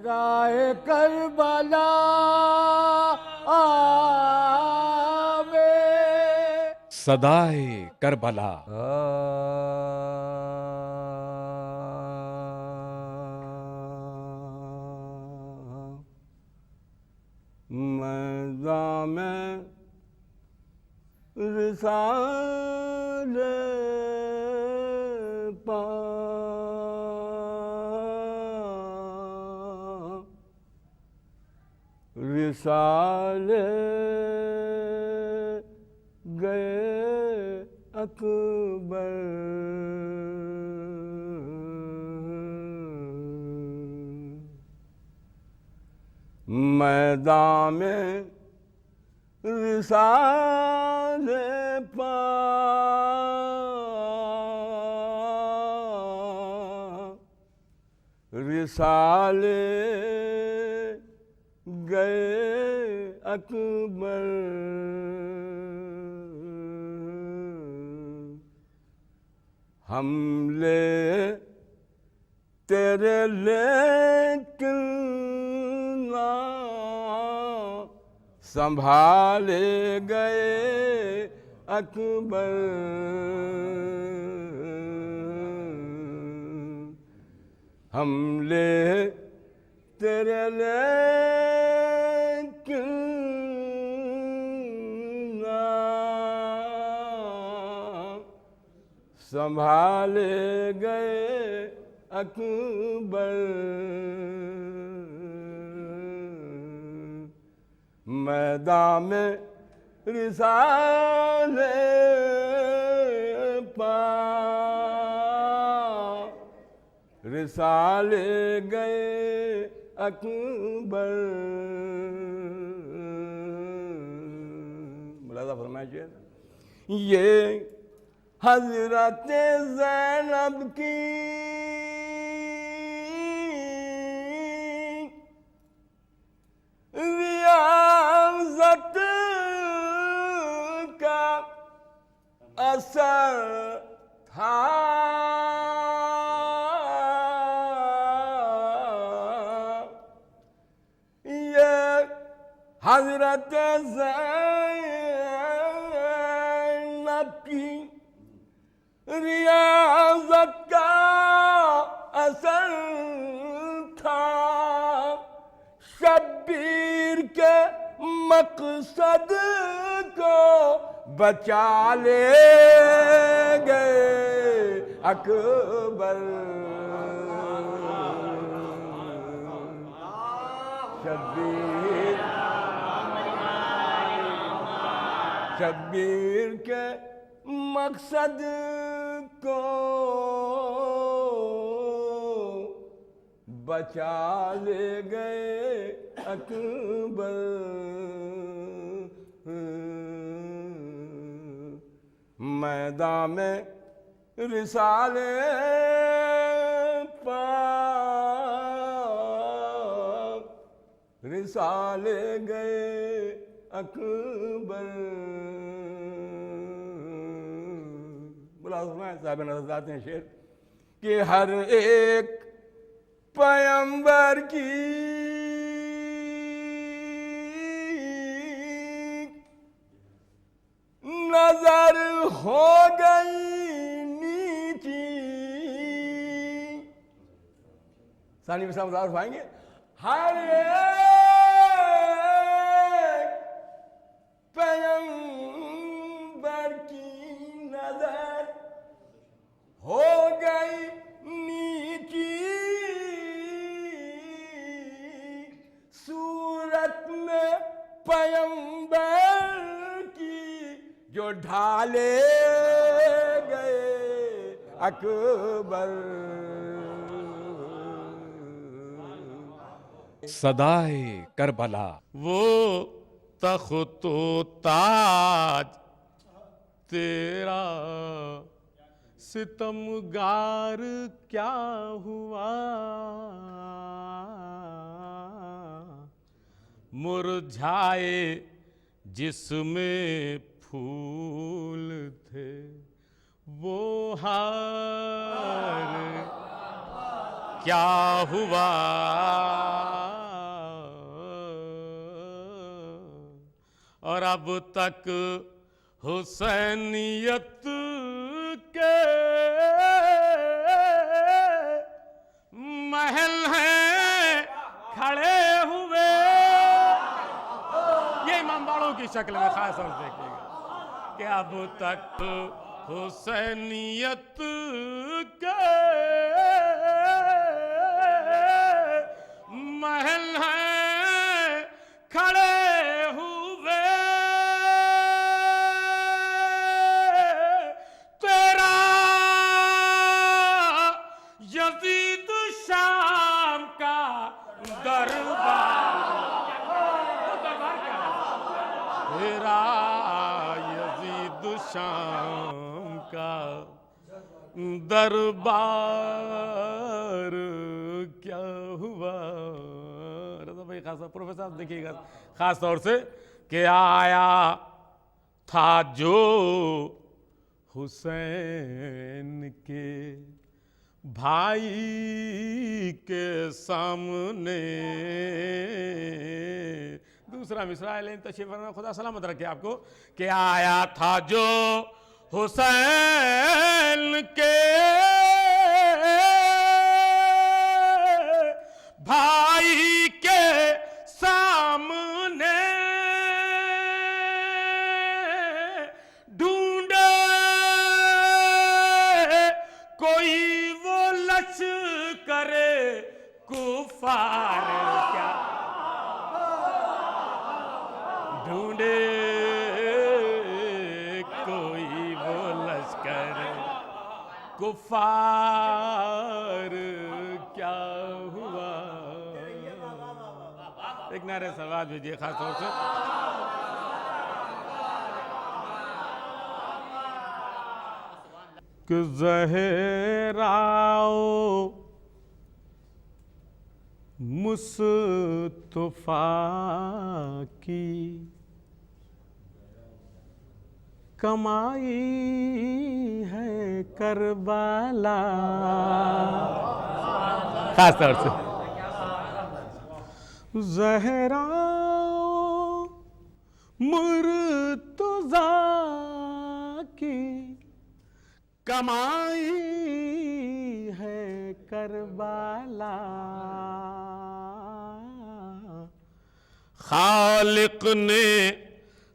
رائے کربلا میں صدائے کربلا میداں میں رسالے رسالے گئے اکبر میدان میں رسالے رسالے گئے اکبر ہم لے تیرے لیکن نہ سنبھالے گئے اکبر ہم لے تیرے لیکن نہ سنبھالے گئے اکبر میدان میں رسالے رسالے گئے اکبر ملاحظہ فرمائیے یہ حضرت زینب کی ریاضت کا اثر تھا حضرت زینب کی ریاضت کا اثر تھا شبیر کے مقصد کو بچا لے گئے اکبر شبیر کے مقصد کو بچا لے گئے اکبر میدان میں رسالے رسالے گئے اکبر صاحب نظر آتے ہیں شعر کہ ہر ایک پیغمبر کی نظر ہو گئی نیچی ثانی میں سمجھا فرمائیں گے ہر ایک پیغمبر کی نظر ہو گئی نیچی صورت میں پیغمبر کی جو ڈھالے گئے اکبر صدائے کربلا وہ تخت و تاج تیرا ستمگار کیا ہوا مرجھائے جس میں پھول تھے وہ ہار کیا ہوا اور اب تک حسینیت کے محل ہیں کھڑے ہوئے. یہ امام باڑوں کی شکل میں خاص طور سے دیکھیے گا کہ اب تک حسینیت کے محل ہیں کھڑے ہوئے. تیرا یزید شام کا دربار، تیرا یزید شام کا دربار کیا ہوا. رضا بھائی خاص پروفیسر صاحب دیکھیے گا خاص طور سے کہ آیا تھا جو حسین کے بھائی کے سامنے. دوسرا مصرع ہے لیکن تشریف فرما خدا سلامت رکھے آپ کو کہ آیا تھا جو حسین کے بھائی کے سامنے ڈھونڈے کوئی وہ لشکر کفار کیا ڈھونڈے کوئی وہ لشکر کفار کیا ہوا. ایک نعرہ سلوات بھیجیے خاص طور سے. کہ زہراؤ مصطفیٰ کی کمائی ہے کربلا. خاص طور سے زہرا مرتضیٰ کی کمائی ہے کربلا. خالق نے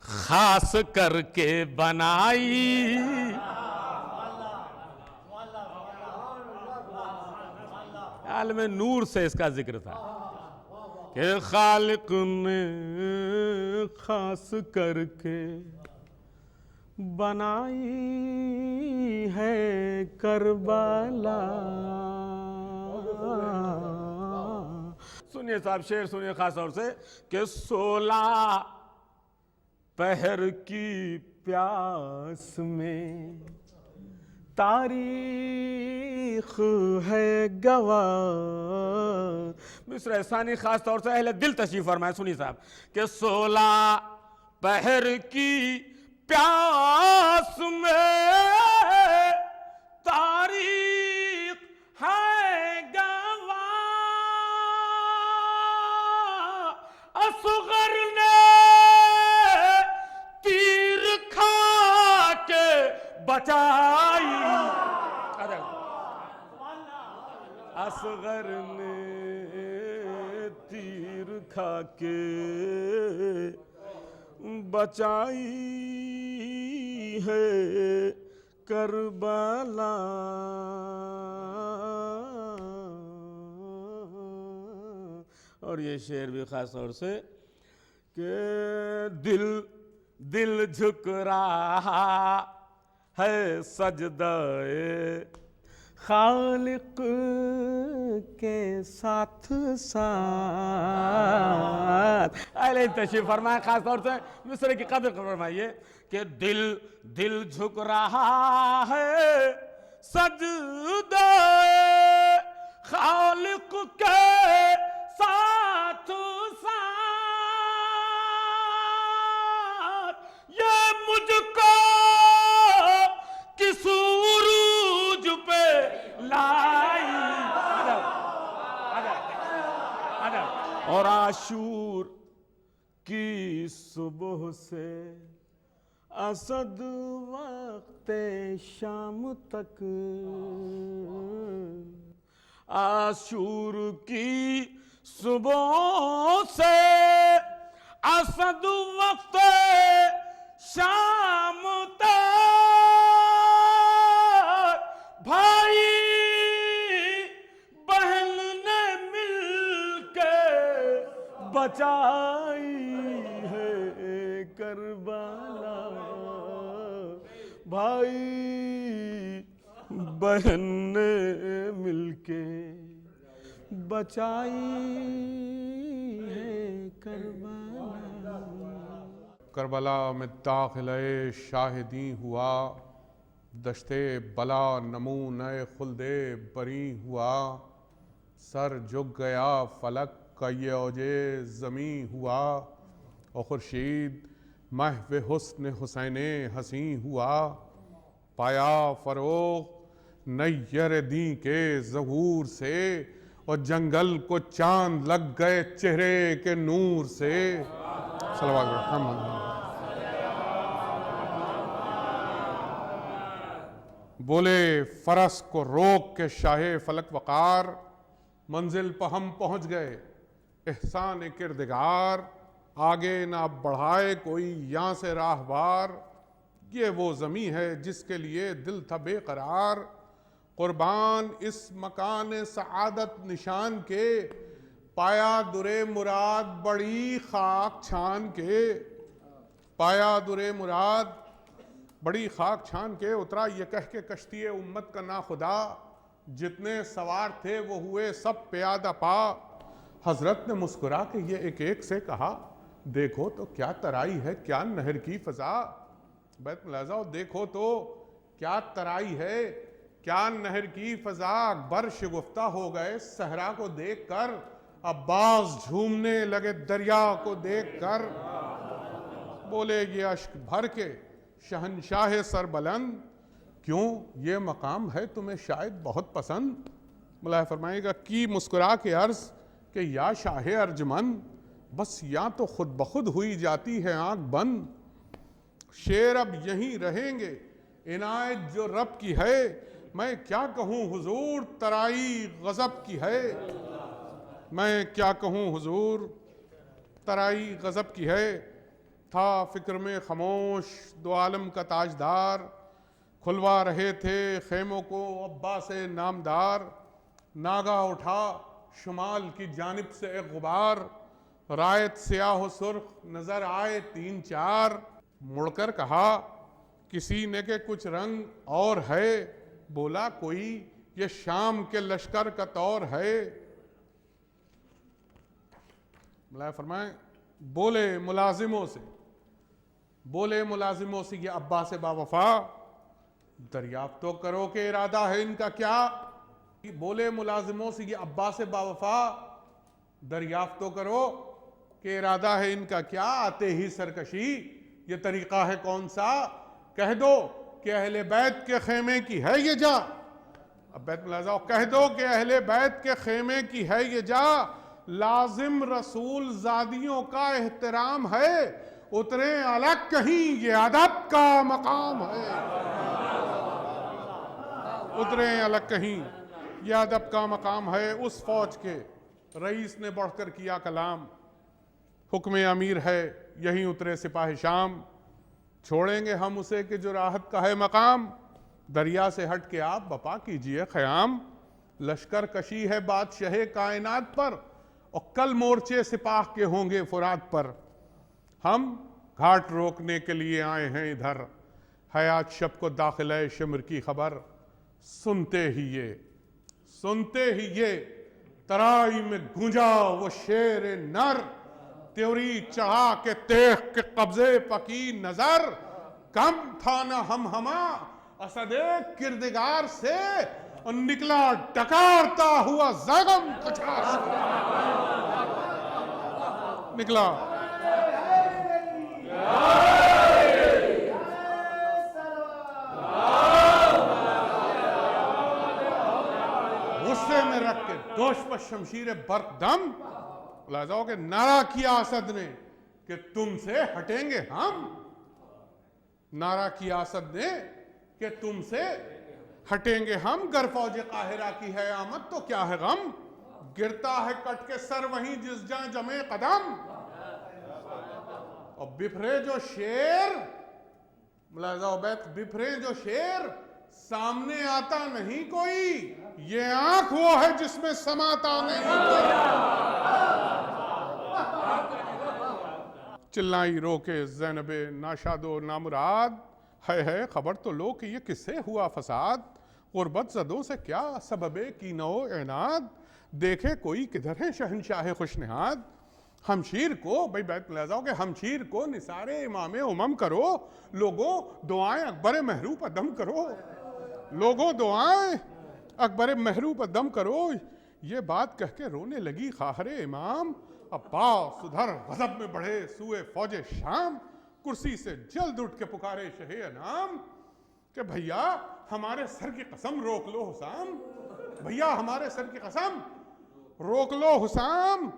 خاص کر کے بنائی عالم نور سے اس کا ذکر تھا کہ خالق نے خاص کر کے بنائی ہے کربلا. سنیے صاحب شعر سنیے خاص طور سے کہ 16 پہر کی پیاس میں تاریخ ہے گواہ. مصرع ثانی خاص طور سے اہل دل تشریف فرمائے. سنیے صاحب کہ 16 پہر کی پیاس میں تاریخ ہے گواہ. اصغر نے تیر کھا کے بچائی. اصغر نے تیر کھا کے بچائی ہے کربلا. اور یہ شعر بھی خاص طور سے کہ دل جھک رہا ہے سجدہ خالق کے ساتھ ساتھ. اہل تشریف فرمائے خاص طور سے مصرع کی قدر فرمائیے کہ دل جھک رہا ہے سجدہ خالق کے ساتھ ساتھ. یہ مجھ کو کس عروج پہ لائی اور عاشور کی صبح سے اسد وقت شام تک، عاشور کی صبح سے اسد وقت شام تک، بھائی بہن نے مل کے بچائی ہے کربلا، بھائی بہن نے مل کے بچائی ہے کربلا۔ کربلا میں داخلِ شاہدیں ہوا، دشتے بلا نمونہ خلد بری ہوا، سر جھک گیا فلک کا یہ اوج زمیں ہوا، اور خورشید محو حسن حسین حسین ہوا، پایا فروغ نیر دین کے ظہور سے، اور جنگل کو چاند لگ گئے چہرے کے نور سے۔ صلوات محمد۔ بولے فرس کو روک کے شاہ فلک وقار، منزل پہ ہم پہنچ گئے احسان کردگار، آگے نہ بڑھائے کوئی یہاں سے راہوار، یہ وہ زمیں ہے جس کے لیے دل تھا بے قرار، قربان اس مکان سعادت نشان کے، پایا در مراد بڑی خاک چھان کے، پایا در مراد بڑی خاک چھان کے، اترا یہ کہہ کے کشتی امت کا ناخدا، جتنے سوار تھے وہ ہوئے سب پیادہ پا، حضرت نے مسکرا کے یہ ایک ایک سے کہا، دیکھو تو کیا ترائی ہے کیا نہر کی فضا، بیت ملاحظہ دیکھو تو کیا ترائی ہے کیا نہر کی فضا، اکبر شگفتہ ہو گئے صحرا کو دیکھ کر، عباس جھومنے لگے دریا کو دیکھ کر، بولے یہ اشک بھر کے شہنشاہ سربلند، کیوں یہ مقام ہے تمہیں شاید بہت پسند، ملاحظہ فرمائے گا کی مسکرا کے عرض کہ یا شاہ ارجمند، بس یا تو خود بخود ہوئی جاتی ہے آنکھ بند، شیر اب یہیں رہیں گے عنایت جو رب کی ہے، میں کیا کہوں حضور ترائی غضب کی ہے، میں کیا کہوں حضور ترائی غضب کی ہے، تھا فکر میں خاموش دو عالم کا تاجدار، کھلوا رہے تھے خیموں کو عباس نامدار، ناگا اٹھا شمال کی جانب سے ایک غبار، رایت سیاہ و سرخ نظر آئے تین چار، مڑ کر کہا کسی نے کہ کچھ رنگ اور ہے، بولا کوئی یہ شام کے لشکر کا طور ہے، ملاحظہ فرمائیں بولے ملازموں سے یہ عباس باوفا، دریافت تو کرو کہ ارادہ ہے ان کا کیا، بولے ملازموں سے یہ عباس باوفا، دریافت تو کرو کہ ارادہ ہے ان کا کیا، آتے ہی سرکشی یہ طریقہ ہے کون سا، کہہ دو کہ اہل بیت کے خیمے کی ہے یہ جا، اب بیت ملاحظہ کہہ دو کہ اہل بیت کے خیمے کی ہے یہ جا، لازم رسول زادیوں کا احترام ہے، اتریں الگ کہیں یہ ادب کا مقام ہے، اتریں الگ کہیں یہ ادب کا مقام ہے، اس فوج کے رئیس نے بڑھ کر کیا کلام، حکم امیر ہے یہیں اترے سپاہ شام، چھوڑیں گے ہم اسے کہ جو راحت کا ہے مقام، دریا سے ہٹ کے آپ بپا کیجئے خیام، لشکر کشی ہے بادشاہ کائنات پر، اور کل مورچے سپاہ کے ہوں گے فرات پر، ہم گھاٹ روکنے کے لیے آئے ہیں ادھر، حیات شب کو داخلہ شمر کی خبر، سنتے ہی یہ ترائی میں گونجا وہ شیر نر، تیوری چڑھا کے تیغ کے قبضے پکی نظر، کم تھا نہ ہم ہما اسد کردگار سے، اور نکلا ڈکارتا ہوا زغم کچھا سے، نکلا غصے میں رکھ کے دوش پر شمشیر برق دم، لہذا کہ نعرہ کیا اسد نے کہ تم سے ہٹیں گے ہم. نعرہ کیا اسد نے کہ تم سے ہٹیں گے ہم. گر فوج قاہرہ کی ہے آمد تو کیا ہے غم, گرتا ہے کٹ کے سر وہیں جس جہاں جمے قدم. اور بپھرے جو شیر, ملاحظہ عبید, بپھرے جو شیر سامنے آتا نہیں کوئی, یہ آنکھ وہ ہے جس میں سماتا نہیں کوئی. چلائی رو کے زینب ناشاد و نامراد, ہے خبر تو لو کہ یہ کس سے ہوا فساد. غربت زدوں سے کیا سبب کینہ و عناد, دیکھے کوئی کدھر ہے شہنشاہ خوش نہاد. ہمشیر کو, بھئی بیت ملاحظہ ہو کہ ہمشیر کو نثار امام امم کرو, لوگوں دعائیں اکبر محروب دم کرو, لوگوں دعائیں اکبر محروب دم کرو. یہ بات کہہ کے رونے لگی خواہر امام, عباس ادھر غضب میں بڑھے سوئے فوج شام. کرسی سے جلد اٹھ کے پکارے شہ انام کہ بھیا ہمارے سر کی قسم روک لو حسام, بھیا ہمارے سر کی قسم روک لو حسام.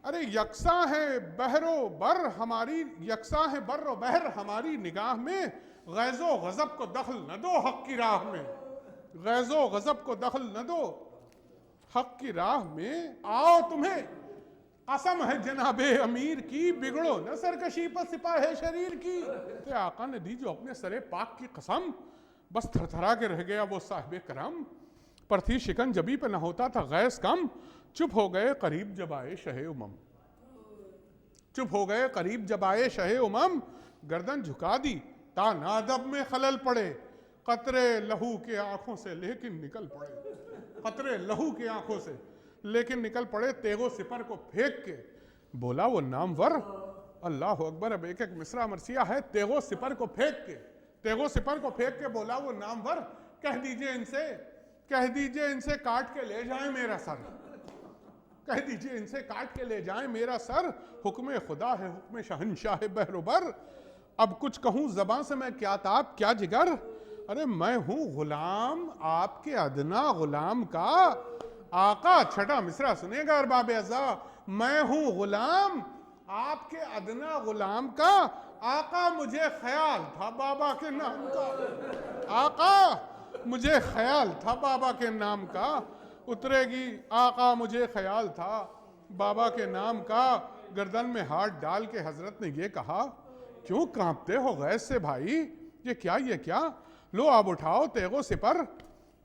ارے یکساں ہے بحر و بر ہماری, یکساں ہے بر و بحر ہماری نگاہ میں, غیظ و غضب کو دخل نہ دو حق کی راہ میں, غیظ و غضب کو دخل نہ دو حق کی راہ میں. آؤ تمہیں قسم ہے جناب امیر کی, بگڑو نہ سرکشی پر سپاہ شریر کی. تے آقا نے دی جو اپنے سر پاک کی قسم, بس تھر تھرا کے رہ گیا وہ صاحب کرم. پر تھی شکن جبی پہ نہ ہوتا تھا غیظ کم, چپ ہو گئے قریب جب آئے شہ امم, چپ ہو گئے قریب جب آئے شہ امم. گردن جھکا دی تا نادب میں خلل پڑے, قطرے لہو کے آنکھوں سے لیکن نکل پڑے, قطرے لہو کے آنکھوں سے لیکن نکل پڑے. تیغ و سپر کو پھینک کے بولا وہ نامور, اللہ اکبر. اب ایک ایک مصرع مرثیہ ہے. تیغ و سپر کو پھینک کے, تیغ و سپر کو پھینک کے بولا وہ نامور, کہہ دیجئے ان سے, کہہ دیجئے ان سے کاٹ کے لے جائیں میرا سر, کہہ دیجئے ان سے کاٹ کے لے جائیں میرا سر. حکم خدا ہے حکم شہنشاہ بحر و بر, اب کچھ کہوں زباں سے میں کیا تاب کیا جگر. ارے میں ہوں غلام آپ کے ادنا غلام کا. آقا چھٹا مصرع سنے گا ارباب اعزا, میں ہوں غلام آپ کے ادنا غلام کا. آقا مجھے خیال تھا بابا کے نام کا, آقا مجھے خیال تھا بابا کے نام کا. اترے گی آقا مجھے خیال تھا بابا کے نام کا. گردن میں ہاتھ ڈال کے حضرت نے یہ کہا, کیوں کانپتے ہو غیظ سے بھائی, یہ کیا, لو اب اٹھاؤ تیغ و سپر,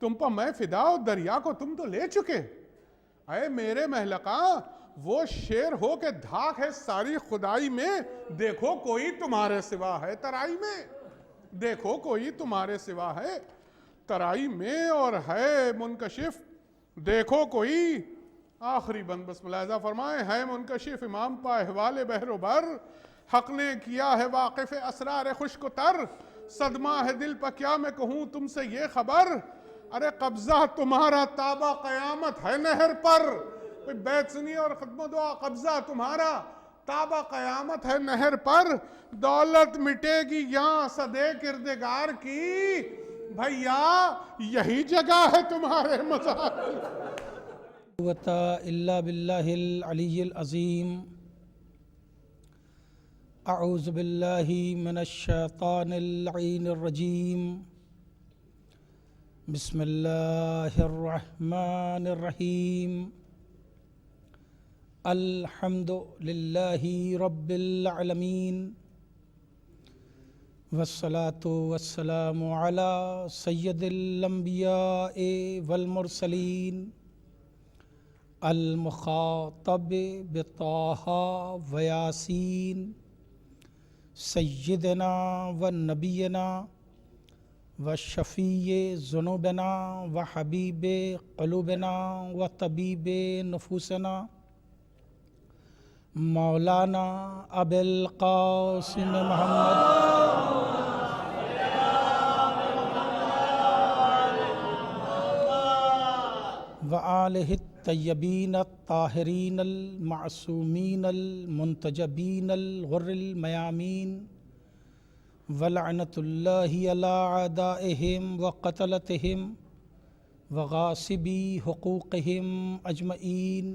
تم پر میں فدا, دریا کو تم تو لے چکے. اے میرے محلقاں وہ شیر ہو کے دھاک ہے ساری خدائی میں, دیکھو کوئی تمہارے سوا ہے ترائی میں, دیکھو کوئی تمہارے سوا ہے ترائی میں, اور ہے منکشف دیکھو کوئی. آخری بند بس ملاحظہ فرمائیں, ہے منکشف امام پا احوال بحر و بر, حق نے کیا ہے واقف اسرار خشک و تر. صدمہ ہے دل پا کیا میں کہوں تم سے یہ خبر, ارے قبضہ تمہارا تابہ قیامت ہے نہر پر. بیت سنی اور ختم دعا, قبضہ تمہارا تابہ قیامت ہے نہر پر. دولت مٹے گی یہاں صدے کردگار کی, بھیا یہی جگہ ہے تمہارے مزار. الا باللہ العلی العظیم. اعوذ باللہ من الشیطان اللعین الرجیم. بسم اللہ الرحمن الرحیم. الحمد للہ رب العالمین, والصلاة والسلام علی سید الانبیاء والمرسلین, المخاطب بطہ و یاسین, سیدنا و نبینا و شفیع ذنوبنا و حبیب قلوبنا و طبیب نفوسنا, مولانا ابی القاسم محمد و آلہ الطیبین الطاہرین المعصومین المنتجبین الغر المیامین, ولعنت اللہ علی اعدائہم و غاصبی حقوقہم اجمعین.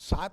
7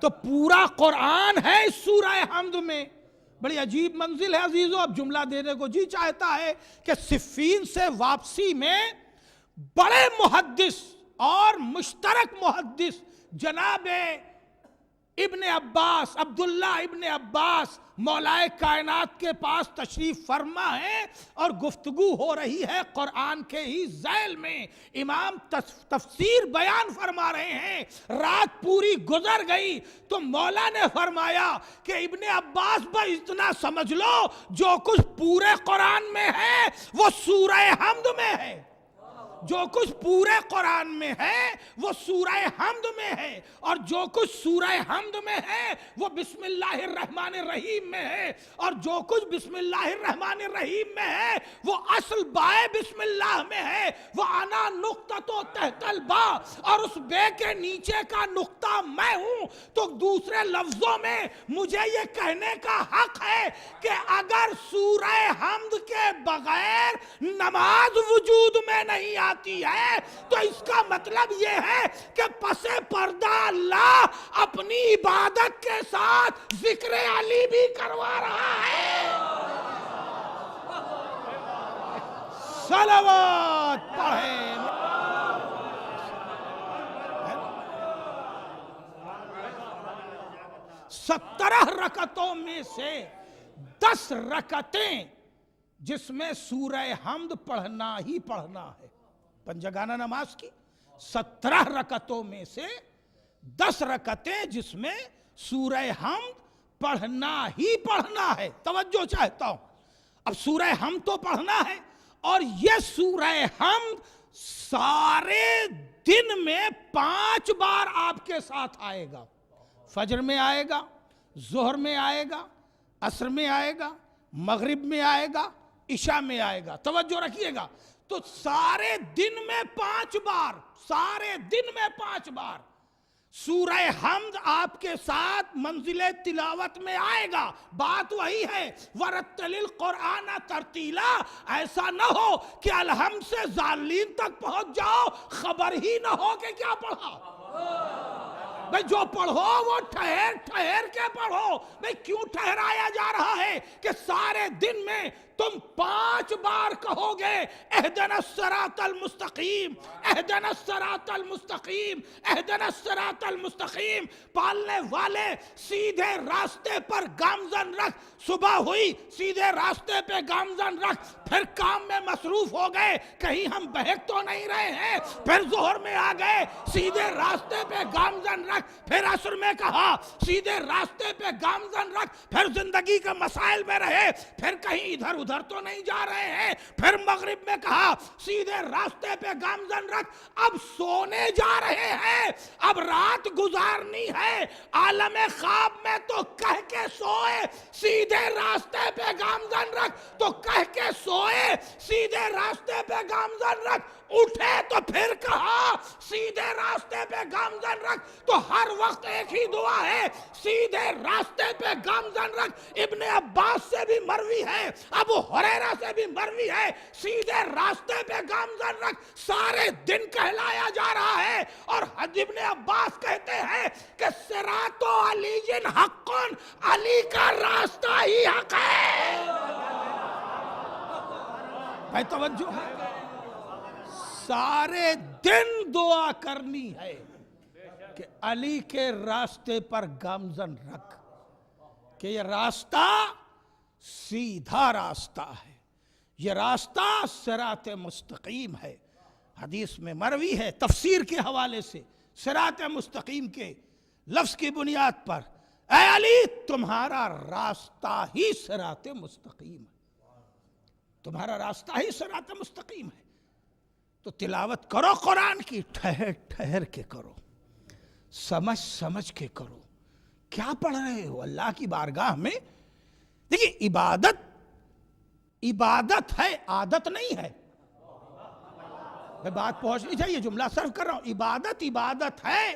تو پورا قرآن ہے اس سورہ حمد میں. بڑی عجیب منزل ہے عزیزو. اب جملہ دینے کو جی چاہتا ہے کہ صفین سے واپسی میں بڑے محدث اور مشترک محدث جناب ابن عباس، عبداللہ ابن عباس مولائے کائنات کے پاس تشریف فرما ہے اور گفتگو ہو رہی ہے قرآن کے ہی ذیل میں. امام تفسیر بیان فرما رہے ہیں. رات پوری گزر گئی تو مولا نے فرمایا کہ ابن عباس بھائی اتنا سمجھ لو جو کچھ پورے قرآن میں ہے وہ سورہ حمد میں ہے. جو کچھ پورے قرآن میں ہے وہ سورہ حمد میں ہے، اور جو کچھ سورہ حمد میں ہے وہ بسم اللہ الرحمن الرحیم میں ہے، اور جو کچھ بسم اللہ الرحمن الرحیم میں ہے وہ اصل بائے بسم اللہ میں ہے. وہ انا نقطہ تحت البا، اور اس بے کے نیچے کا نقطہ میں ہوں. تو دوسرے لفظوں میں مجھے یہ کہنے کا حق ہے کہ اگر سورہ حمد کے بغیر نماز وجود میں نہیں آتی ہے تو اس کا مطلب یہ ہے کہ پس پردہ اللہ اپنی عبادت کے ساتھ ذکر علی بھی کروا رہا ہے. صلوات پڑھیں. 17 رکعتوں میں سے 10 رکعتیں جس میں سورہ حمد پڑھنا ہی پڑھنا ہے. پنجگانہ نماز کی 17 رکعتوں میں سے 10 رکعتیں جس میں سورہ حمد پڑھنا ہی پڑھنا ہے. توجہ چاہتا ہوں. اب سورہ حمد تو پڑھنا ہے، اور یہ سورہ حمد سارے دن میں 5 بار آپ کے ساتھ آئے گا. فجر میں آئے گا، ظہر میں آئے گا، عصر میں آئے گا، مغرب میں آئے گا، عشاء میں آئے گا. توجہ رکھیے گا. تو سارے دن میں 5 بار، سارے دن میں 5 بار سورہ حمد آپ کے ساتھ منزل تلاوت میں آئے گا. بات وہی ہے وَرَتِّلِ الْقُرْآنَ تَرْتِیلًا. ایسا نہ ہو کہ الحمد سے ذالین تک پہنچ جاؤ، خبر ہی نہ ہو کہ کیا پڑھا. بھئی جو پڑھو وہ ٹھہر ٹھہر کے پڑھو. بھئی کیوں ٹھہرایا جا رہا ہے کہ سارے دن میں تم 5 بار کہو گے اہدنا الصراط المستقیم، اہدنا الصراط المستقیم، اہدنا الصراط المستقیم. پالنے والے سیدھے راستے پر گامزن رکھ. صبح ہوئی سیدھے راستے پہ گامزن رکھ، پھر کام میں مصروف ہو گئے کہیں ہم بہک تو نہیں رہے ہیں. پھر ظہر میں آ گئے سیدھے راستے پہ گامزن رکھ. پھر عصر میں کہا سیدھے راستے پہ گامزن رکھ. پھر زندگی کے مسائل میں رہے، پھر کہیں ادھر ادھر تو نہیں جا رہے ہیں. پھر مغرب میں کہا سیدھے راستے پہ گامزن رکھ. اب سونے جا رہے ہیں، اب رات گزارنی ہے. عالم خواب میں تو کہہ کے سوئے سیدھے راستے پہ گامزن رکھ، تو کہہ کے سوئے سیدھے راستے پہ گامزن رکھ. اٹھے تو پھر کہا سیدھے راستے پہ گامزن رکھ. تو ہر وقت ایک ہی دعا ہے سیدھے راستے پہ گامزن رکھ. ابن عباس سے بھی مروی ہے، ابو ہریرہ سے بھی مروی ہے، سیدھے راستے پہ گامزن رکھ. سارے دن کہلایا جا رہا ہے. اور ابن عباس کہتے ہیں کہ صراط علی حق، علی کا راستہ ہی حق ہے. بھائی توجہ ہے. سارے دن دعا کرنی ہے کہ علی کے راستے پر گامزن رکھ، کہ یہ راستہ سیدھا راستہ ہے، یہ راستہ صراط مستقیم ہے. حدیث میں مروی ہے تفسیر کے حوالے سے صراط مستقیم کے لفظ کی بنیاد پر، اے علی تمہارا راستہ ہی صراط مستقیم ہے، تمہارا راستہ ہی صراط مستقیم ہے. تو تلاوت کرو قرآن کی، ٹھہر ٹھہر کے کرو، سمجھ سمجھ کے کرو. کیا پڑھ رہے ہو اللہ کی بارگاہ میں؟ دیکھیں عبادت ہے، عادت نہیں ہے. میں بات پہنچنی چاہیے، جملہ صرف کر رہا ہوں. عبادت ہے،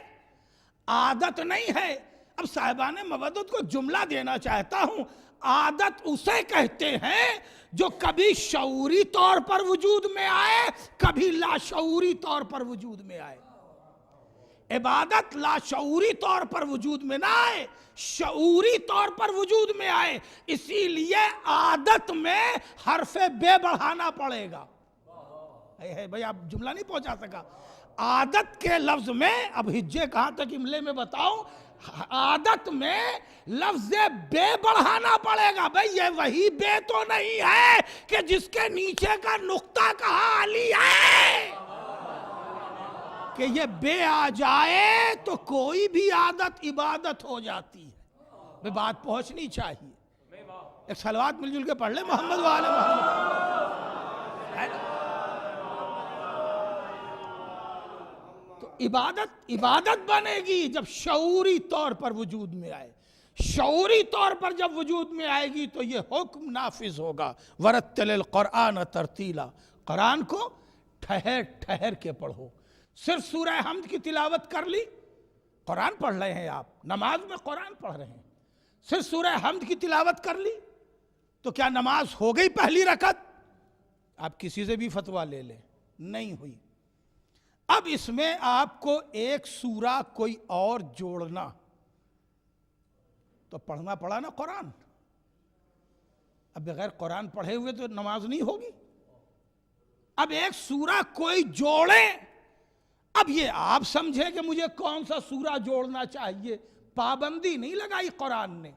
عادت نہیں ہے. اب صاحبان مودت کو جملہ دینا چاہتا ہوں. عادت اسے کہتے ہیں جو کبھی شعوری طور پر وجود میں آئے، کبھی لاشعوری طور پر وجود میں آئے. عبادت لاشعوری طور پر وجود میں نہ آئے، شعوری طور پر وجود میں آئے، اسی لیے عادت میں حرف بے بڑھانا پڑے گا۔ بھائی آپ جملہ نہیں پہنچا سکا۔ عادت کے لفظ میں، اب ہجے کہاں تک املے میں بتاؤں، عادت میں لفظ بے بڑھانا پڑے گا۔ بھائی یہ وہی بے تو نہیں ہے کہ جس کے نیچے کا نقطہ کہا علی ہے، کہ یہ بے آ جائے تو کوئی بھی عادت عبادت ہو جاتی ہے۔ بھائی بات پہنچنی چاہیے۔ ایک صلوات مل جل کے پڑھ لیں محمد وآل محمد۔ تو عبادت بنے گی جب شعوری طور پر وجود میں آئے۔ شعوری طور پر جب وجود میں آئے گی تو یہ حکم نافذ ہوگا، ورتل القرآن ترتیلا، قرآن کو ٹھہر ٹھہر کے پڑھو۔ صرف سورہ حمد کی تلاوت کر لی، قرآن پڑھ رہے ہیں آپ، نماز میں قرآن پڑھ رہے ہیں، صرف سورہ حمد کی تلاوت کر لی تو کیا نماز ہو گئی پہلی رکعت؟ آپ کسی سے بھی فتویٰ لے لیں، نہیں ہوئی۔ اب اس میں آپ کو ایک سورہ کوئی اور جوڑنا تو پڑھنا پڑا نا قرآن۔ اب بغیر قرآن پڑھے ہوئے تو نماز نہیں ہوگی۔ اب ایک سورہ کوئی جوڑے، اب یہ آپ سمجھیں کہ مجھے کون سا سورہ جوڑنا چاہیے، پابندی نہیں لگائی قرآن نے۔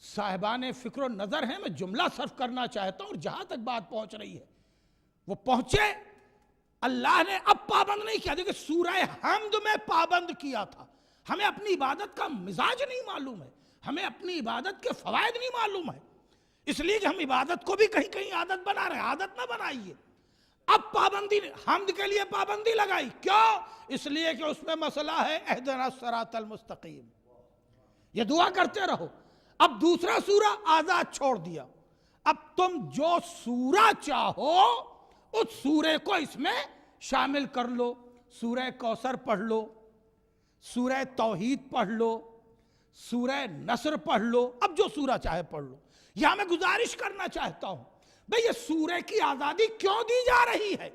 صاحبان فکر و نظر ہیں، میں جملہ صرف کرنا چاہتا ہوں، اور جہاں تک بات پہنچ رہی ہے وہ پہنچے۔ اللہ نے اب پابند نہیں کیا، دیکھیں سورہ حمد میں پابند کیا تھا۔ ہمیں اپنی عبادت کا مزاج نہیں معلوم ہے، ہمیں اپنی عبادت کے فوائد نہیں معلوم ہے، اس لیے کہ ہم عبادت کو بھی کہیں کہیں عادت بنا رہے ہیں۔ عادت نہ بنائیے۔ اب پابندی، حمد کے لیے پابندی لگائی، کیوں؟ اس لیے کہ اس میں مسئلہ ہے اہدنا الصراط المستقیم، یہ دعا کرتے رہو۔ اب دوسرا سورہ آزاد چھوڑ دیا، اب تم جو سورہ چاہو اس سورے کو اس میں شامل کر لو۔ سورہ کوثر پڑھ لو، سورہ توحید پڑھ لو، سورہ نصر پڑھ لو، اب جو سورہ چاہے پڑھ لو۔ یہاں میں گزارش کرنا چاہتا ہوں، بھئی یہ سورے کی آزادی کیوں دی جا رہی ہے؟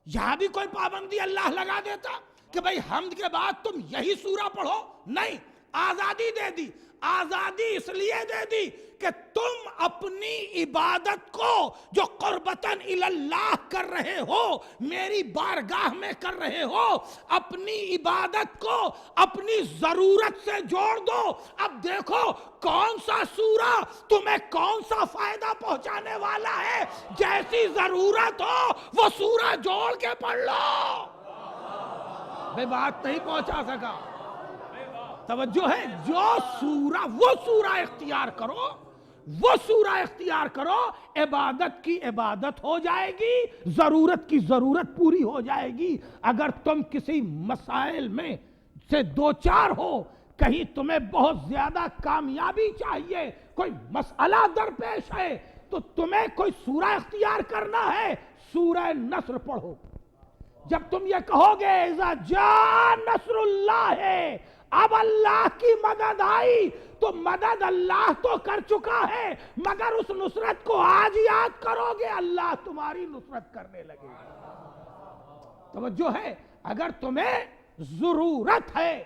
یہاں بھی کوئی پابندی اللہ لگا دیتا کہ بھئی حمد کے بعد تم یہی سورہ پڑھو؟ نہیں، آزادی دے دی۔ آزادی اس لیے دے دی کہ تم اپنی عبادت کو جو قربتاً اللہ کر رہے ہو، میری بارگاہ میں کر رہے ہو، اپنی عبادت کو اپنی ضرورت سے جوڑ دو۔ اب دیکھو کون سا سورہ تمہیں کون سا فائدہ پہنچانے والا ہے، جیسی ضرورت ہو وہ سورہ جوڑ کے پڑھ لو۔ بھئی بات نہیں پہنچا سکا، توجہ ہے؟ جو سورہ، وہ سورہ اختیار کرو، وہ سورہ اختیار کرو، عبادت کی عبادت ہو جائے گی، ضرورت کی ضرورت پوری ہو جائے گی۔ اگر تم کسی مسائل میں سے دو چار ہو، کہیں تمہیں بہت زیادہ کامیابی چاہیے، کوئی مسئلہ درپیش ہے، تو تمہیں کوئی سورہ اختیار کرنا ہے، سورہ نصر پڑھو۔ جب تم یہ کہو گے اذا جاء نصر اللہ ہے، اب اللہ کی مدد آئی، تو مدد اللہ تو کر چکا ہے، مگر اس نصرت کو آج یاد کرو گے اللہ تمہاری نصرت کرنے لگے گا۔ توجہ ہے؟ اگر تمہیں ضرورت ہے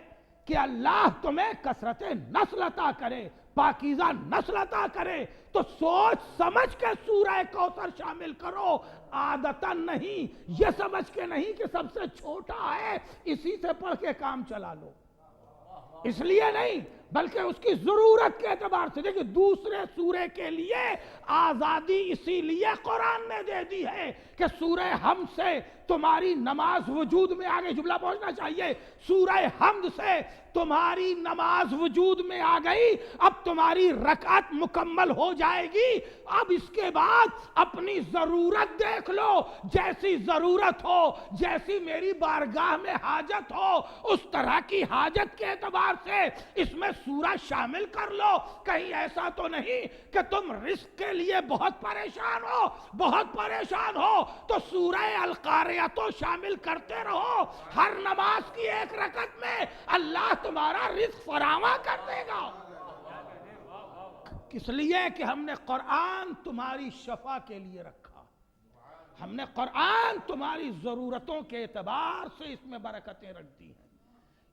کہ اللہ تمہیں کثرت نسل عطا کرے، پاکیزہ نسل عطا کرے، تو سوچ سمجھ کے سورہ کوثر شامل کرو، عادتاً نہیں، یہ سمجھ کے نہیں کہ سب سے چھوٹا ہے اسی سے پڑھ کے کام چلا لو، اس لیے نہیں، بلکہ اس کی ضرورت کے اعتبار سے۔ دیکھیں دوسرے سورے کے لیے آزادی اسی لیے قرآن نے دے دی ہے کہ سورہ حمد سے تمہاری نماز وجود میں آگے، جملہ پہنچنا چاہیے، سورہ حمد سے تمہاری نماز وجود میں آ گئی، اب تمہاری رکعت مکمل ہو جائے گی۔ اب اس کے بعد اپنی ضرورت دیکھ لو، جیسی ضرورت ہو، جیسی میری بارگاہ میں حاجت ہو، اس طرح کی حاجت کے اعتبار سے اس میں سورہ شامل کر لو۔ کہیں ایسا تو نہیں کہ تم رزق کے لیے بہت پریشان ہو، بہت پریشان ہو تو سورہ القاریہ تو شامل کرتے رہو، ہر نماز کی ایک رکعت میں اللہ تمہارا رزق فراواں کر دے گا۔ اس لیے کہ ہم نے قرآن تمہاری شفا کے لیے رکھا، ہم نے قرآن تمہاری ضرورتوں کے اعتبار سے اس میں برکتیں رکھ دی ہیں۔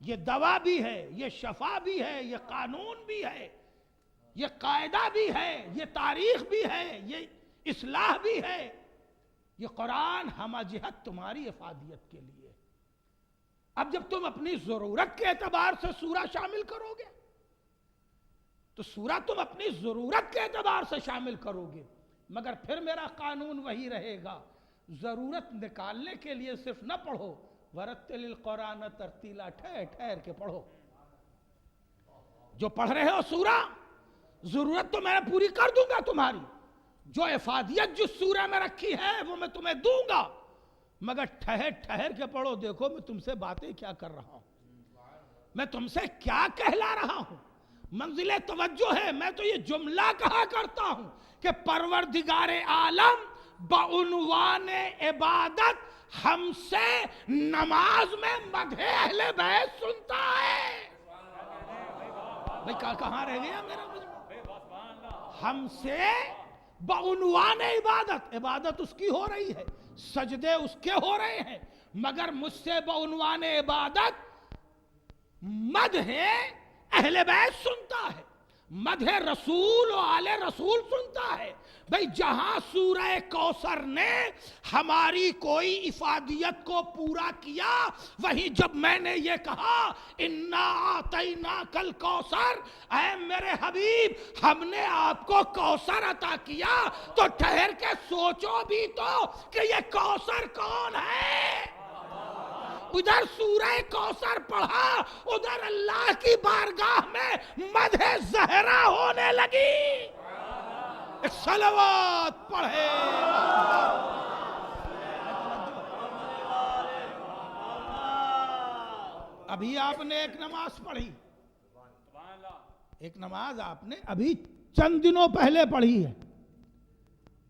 یہ دوا بھی ہے، یہ شفا بھی ہے، یہ قانون بھی ہے، یہ قاعدہ بھی ہے، یہ تاریخ بھی ہے، یہ اصلاح بھی ہے. یہ قرآن ہمہ جہت تمہاری افادیت کے لیے. اب جب تم اپنی ضرورت کے اعتبار سے سورہ شامل کرو گے تو سورہ تم اپنی ضرورت کے اعتبار سے شامل کرو گے، مگر پھر میرا قانون وہی رہے گا. ضرورت نکالنے کے لیے صرف نہ پڑھو، ورتل القرآن ترتیلا، ٹھہر ٹھہر کے پڑھو. جو پڑھ رہے ہو سورہ، ضرورت تو میں پوری کر دوں گا تمہاری، جو افادیت جس سورہ میں رکھی ہے وہ میں تمہیں دوں گا، مگر ٹھہر ٹھہر کے پڑھو. دیکھو میں تم سے باتیں کیا کر رہا ہوں، میں تم سے کیا کہلا رہا ہوں. منزل توجہ ہے. میں تو یہ جملہ کہا کرتا ہوں کہ پروردگار عالم بعنوان عبادت ہم سے نماز میں مدح اہل بیت سنتا ہے. بھئی کہاں رہ گیا میرا مجموعہ؟ ہم سے بعنوان عبادت، عبادت اس کی ہو رہی ہے، سجدے اس کے ہو رہے ہیں، مگر مجھ سے بعنوان عبادت مدح اہل بیت سنتا ہے، مدح رسول و آل رسول سنتا ہے. بھئی جہاں سورہ کوثر نے ہماری کوئی افادیت کو پورا کیا، وہیں جب میں نے یہ کہا اِنَّا أَعْطَيْنَاكَ الْكَوْثَرَ، اے میرے حبیب ہم نے آپ کو کوثر عطا کیا، تو ٹھہر کے سوچو بھی تو کہ یہ کوثر کون ہے. ادھر سورہ کوثر پڑھا، ادھر اللہ کی بارگاہ میں مدح زہرا ہونے لگی. ایک صلوات پڑھے. ابھی آپ نے ایک نماز پڑھی، ایک نماز آپ نے ابھی چند دنوں پہلے پڑھی ہے.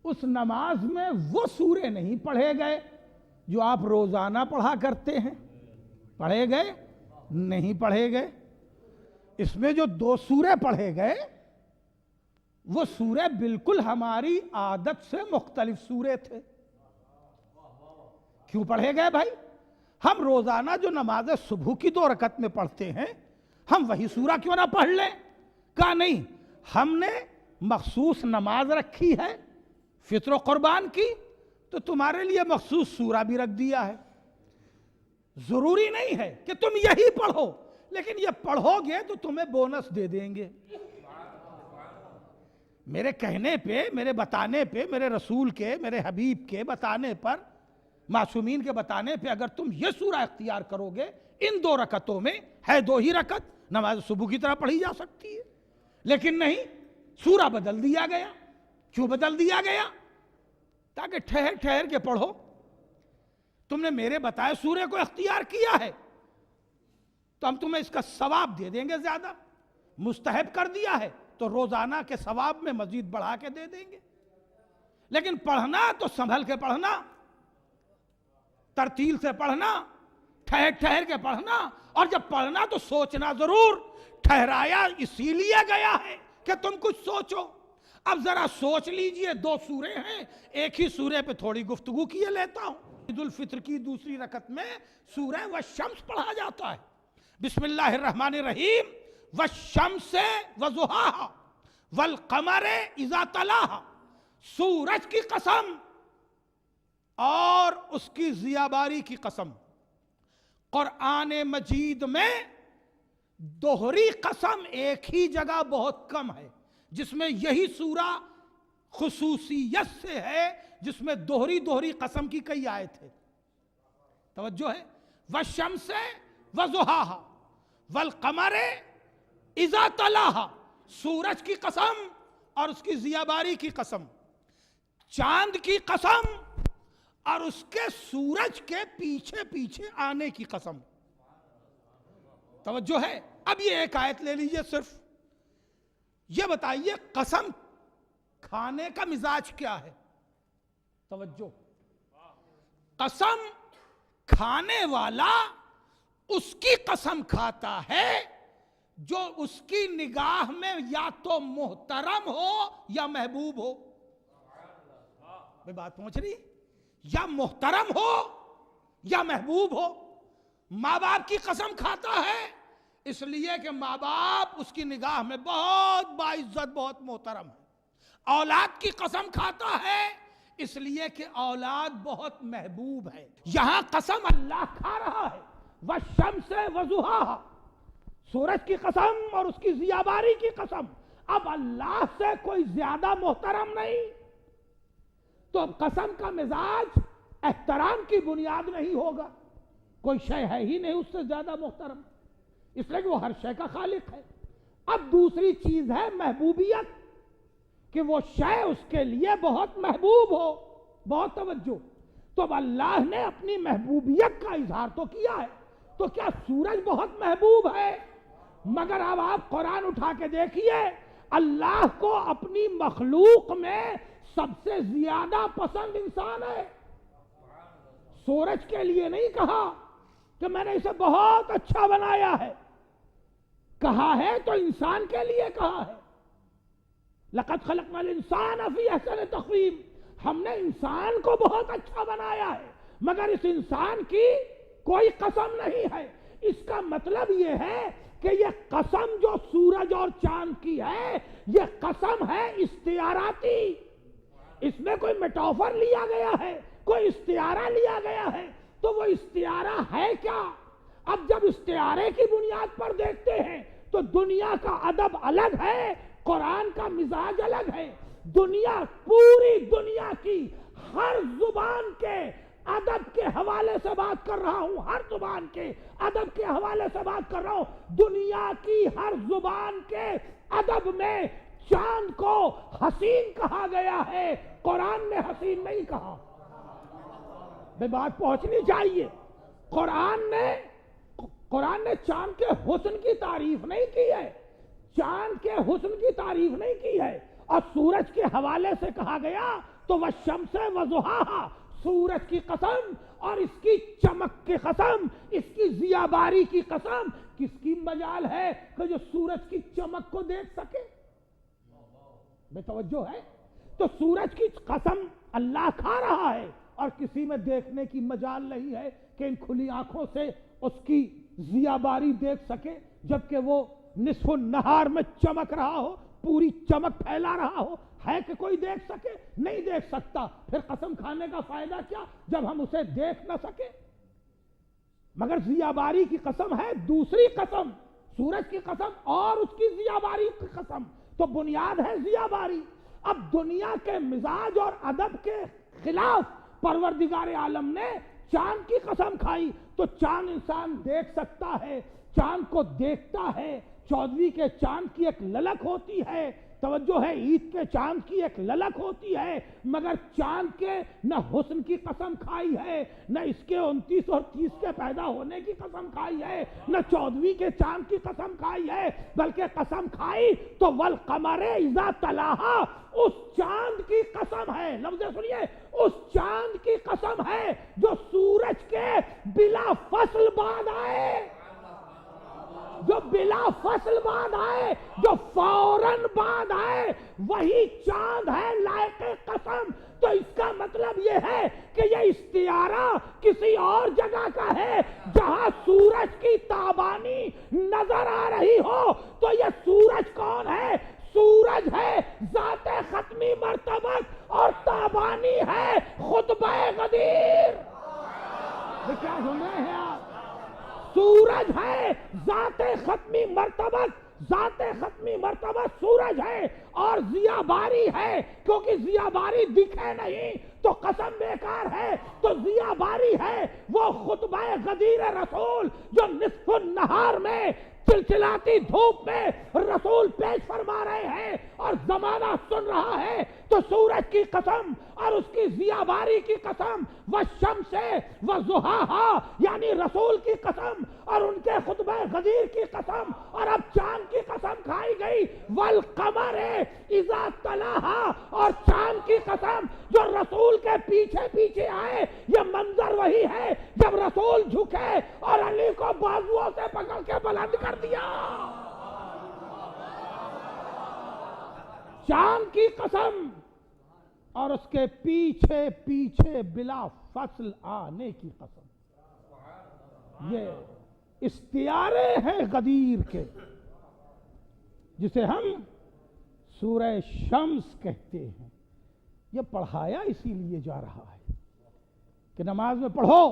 اس نماز میں وہ سورے نہیں پڑھے گئے جو آپ روزانہ پڑھا کرتے ہیں. پڑھے گئے؟ نہیں پڑھے گئے. اس میں جو 2 سورے پڑھے گئے وہ سورے بالکل ہماری عادت سے مختلف سورے تھے. کیوں پڑھے گئے بھائی؟ ہم روزانہ جو نماز صبح کی 2 رکعت میں پڑھتے ہیں، ہم وہی سورہ کیوں نہ پڑھ لیں؟ کہا نہیں، ہم نے مخصوص نماز رکھی ہے فطر و قربان کی، تو تمہارے لیے مخصوص سورہ بھی رکھ دیا ہے. ضروری نہیں ہے کہ تم یہی پڑھو، لیکن یہ پڑھو گے تو تمہیں بونس دے دیں گے. میرے کہنے پہ، میرے بتانے پہ، میرے رسول کے، میرے حبیب کے بتانے پر، معصومین کے بتانے پہ اگر تم یہ سورہ اختیار کرو گے، ان 2 رکعتوں میں ہے 2 ہی رکعت، نماز صبح کی طرح پڑھی جا سکتی ہے. لیکن نہیں، سورہ بدل دیا گیا. کیوں بدل دیا گیا؟ تاکہ ٹھہر ٹھہر کے پڑھو. تم نے میرے بتائے سورے کو اختیار کیا ہے تو ہم تمہیں اس کا ثواب دے دیں گے زیادہ. مستحب کر دیا ہے تو روزانہ کے ثواب میں مزید بڑھا کے دے دیں گے. لیکن پڑھنا تو سنبھل کے پڑھنا، ترتیل سے پڑھنا، ٹھہر ٹھہر کے پڑھنا، اور جب پڑھنا تو سوچنا ضرور. ٹھہرایا اسی لیے گیا ہے کہ تم کچھ سوچو. اب ذرا سوچ لیجئے، 2 سورے ہیں، ایک ہی سورے پہ تھوڑی گفتگو کیے لیتا ہوں. عید الفطر کی 2 رکعت میں سورہ والشمس پڑھا جاتا ہے. بسم اللہ الرحمن الرحیم. والشمس وضحاہا والقمر اذا تلاہا، سورج کی قسم اور اس کی ضیاباری کی قسم. قرآن مجید میں دوہری قسم ایک ہی جگہ بہت کم ہے، جس میں یہی سورہ خصوصیت سے ہے، جس میں دوہری قسم کی کئی آیت ہے. توجہ ہے. والشمس وضحاہا والقمر اذا تلاہا، سورج کی قسم اور اس کی ضیاباری کی قسم، چاند کی قسم اور اس کے سورج کے پیچھے پیچھے آنے کی قسم. توجہ ہے. اب یہ ایک آیت لے لیجئے صرف. یہ بتائیے قسم کھانے کا مزاج کیا ہے؟ توجہ. قسم کھانے والا اس کی قسم کھاتا ہے جو اس کی نگاہ میں یا تو محترم ہو یا محبوب ہو. بات پہنچ رہی؟ یا محترم ہو یا محبوب ہو. ماں باپ کی قسم کھاتا ہے اس لیے کہ ماں باپ اس کی نگاہ میں بہت باعزت، بہت محترم ہے۔ اولاد کی قسم کھاتا ہے اس لیے کہ اولاد بہت محبوب ہے۔ یہاں قسم اللہ کھا رہا ہے، والشمس وضحاہا، سورج کی قسم اور اس کی ضیاء باری کی قسم۔ اب اللہ سے کوئی زیادہ محترم نہیں، تو اب قسم کا مزاج احترام کی بنیاد نہیں ہوگا، کوئی شے ہے ہی نہیں اس سے زیادہ محترم، اس لیے کہ وہ ہر شے کا خالق ہے۔ اب دوسری چیز ہے محبوبیت، کہ وہ شے اس کے لیے بہت محبوب ہو، بہت توجہ۔ تو اب اللہ نے اپنی محبوبیت کا اظہار تو کیا ہے، تو کیا سورج بہت محبوب ہے؟ مگر اب آپ قرآن اٹھا کے دیکھیے، اللہ کو اپنی مخلوق میں سب سے زیادہ پسند انسان ہے۔ سورج کے لیے نہیں کہا کہ میں نے اسے بہت اچھا بنایا ہے، کہا ہے تو انسان کے لیے کہا ہے۔ لَقَدْ خَلَقْنَا الْإِنسَانَ فِي أَحْسَنِ تَقْوِيمٍ، ہم نے انسان کو بہت اچھا بنایا ہے، مگر اس انسان کی کوئی قسم نہیں ہے۔ اس کا مطلب یہ ہے کہ یہ قسم جو سورج اور چاند کی ہے، یہ قسم ہے استعاراتی، اس میں کوئی میٹافر لیا گیا ہے، کوئی استعارہ لیا گیا ہے۔ تو وہ استعارہ ہے کیا؟ اب جب استعارے کی بنیاد پر دیکھتے ہیں تو دنیا کا ادب الگ ہے، قرآن کا مزاج الگ ہے۔ دنیا، پوری دنیا کی ہر زبان کے ادب کے حوالے سے بات کر رہا ہوں، ہر زبان کے ادب کے حوالے سے بات کر رہا ہوں۔ دنیا کی ہر زبان کے ادب میں چاند کو حسین کہا گیا ہے، قرآن نے حسین نہیں کہا۔ بے بات پہنچنی چاہیے۔ قرآن نے چاند کے حسن کی تعریف نہیں کی ہے، چاند کے حسن کی تعریف نہیں کی ہے۔ اور سورج کے حوالے سے کہا گیا تو والشمس وضحاہا، سورج کی قسم اور اس کی چمک کی قسم، اس کی ضیاء باری کی قسم۔ کس کی مجال ہے کہ جو سورج کی چمک کو دیکھ سکے؟ بے توجہ ہے؟ تو سورج کی قسم اللہ کھا رہا ہے اور کسی میں دیکھنے کی مجال نہیں ہے کہ ان کھلی آنکھوں سے اس کی ضیاء باری دیکھ سکے، جبکہ وہ نصف النہار میں چمک رہا ہو، پوری چمک پھیلا رہا ہو۔ ہے کہ کوئی دیکھ سکے؟ نہیں دیکھ سکتا، پھر قسم کھانے کا فائدہ کیا جب ہم اسے دیکھ نہ سکے؟ مگر ضیاء باری کی قسم ہے دوسری قسم، سورج کی قسم اور اس کی ضیاء باری کی قسم، تو بنیاد ہے ضیاء باری۔ اب دنیا کے مزاج اور ادب کے خلاف پروردگار عالم نے چاند کی قسم کھائی، تو چاند انسان دیکھ سکتا ہے، چاند کو دیکھتا ہے۔ 14ویں کے چاند کی ایک للک ہوتی ہے، توجہ ہے، عید کے چاند کی ایک للک ہوتی ہے، مگر چاند کے نہ حسن کی قسم کھائی ہے، نہ اس کے 29 اور 30 کے پیدا ہونے کی قسم کھائی ہے، نہ 14ویں کے چاند کی قسم کھائی ہے، بلکہ قسم کھائی تو والقمر اذا تلاہا، اس چاند کی قسم ہے۔ لفظ سنیے، اس چاند کی قسم ہے جو سورج کے بلا فصل بعد آئے، جو بلا فصل بعد آئے، جو فوراً بعد آئے، وہی چاند ہے لائق قسم۔ تو اس کا مطلب یہ ہے کہ یہ استعارہ کسی اور جگہ کا ہے، جہاں سورج کی تابانی نظر آ رہی ہو۔ تو یہ سورج کون ہے؟ سورج ہے ذات ختمی مرتبت اور تابانی ہے خطبہ غدیر۔ کیا سن رہے ہیں آپ؟ سورج ہے ذات ختمی مرتبت، ذات ختمی مرتبت سورج ہے، اور ضیاء باری ہے، کیونکہ ضیاء باری دکھے نہیں تو قسم بیکار ہے، تو ضیاء باری ہے وہ خطبہ غدیر رسول جو نصف النہار میں چلچلاتی دھوپ میں رسول پیش فرما رہے ہیں اور زمانہ سن رہا ہے۔ تو سورج کی قسم اور اس کی ضیاء باری کی قسم، والشمس وضحاہا یعنی رسول کی قسم اور ان کے خطبہ غدیر کی قسم، اور اب چاند کی قسم کھائی گئی، والقمر اذا تلاہا، اور چاند کی قسم جو رسول کے پیچھے پیچھے آئے۔ یہ منظر وہی ہے جب رسول جھکے اور علی کو بازوؤں سے پکڑ کے بلند کر دیا۔ چاند کی قسم اور اس کے پیچھے پیچھے بلا فصل آنے کی قسم۔ یہ استعارے ہیں غدیر کے، جسے ہم سورہ شمس کہتے ہیں. یہ پڑھایا اسی لیے جا رہا ہے کہ نماز میں پڑھو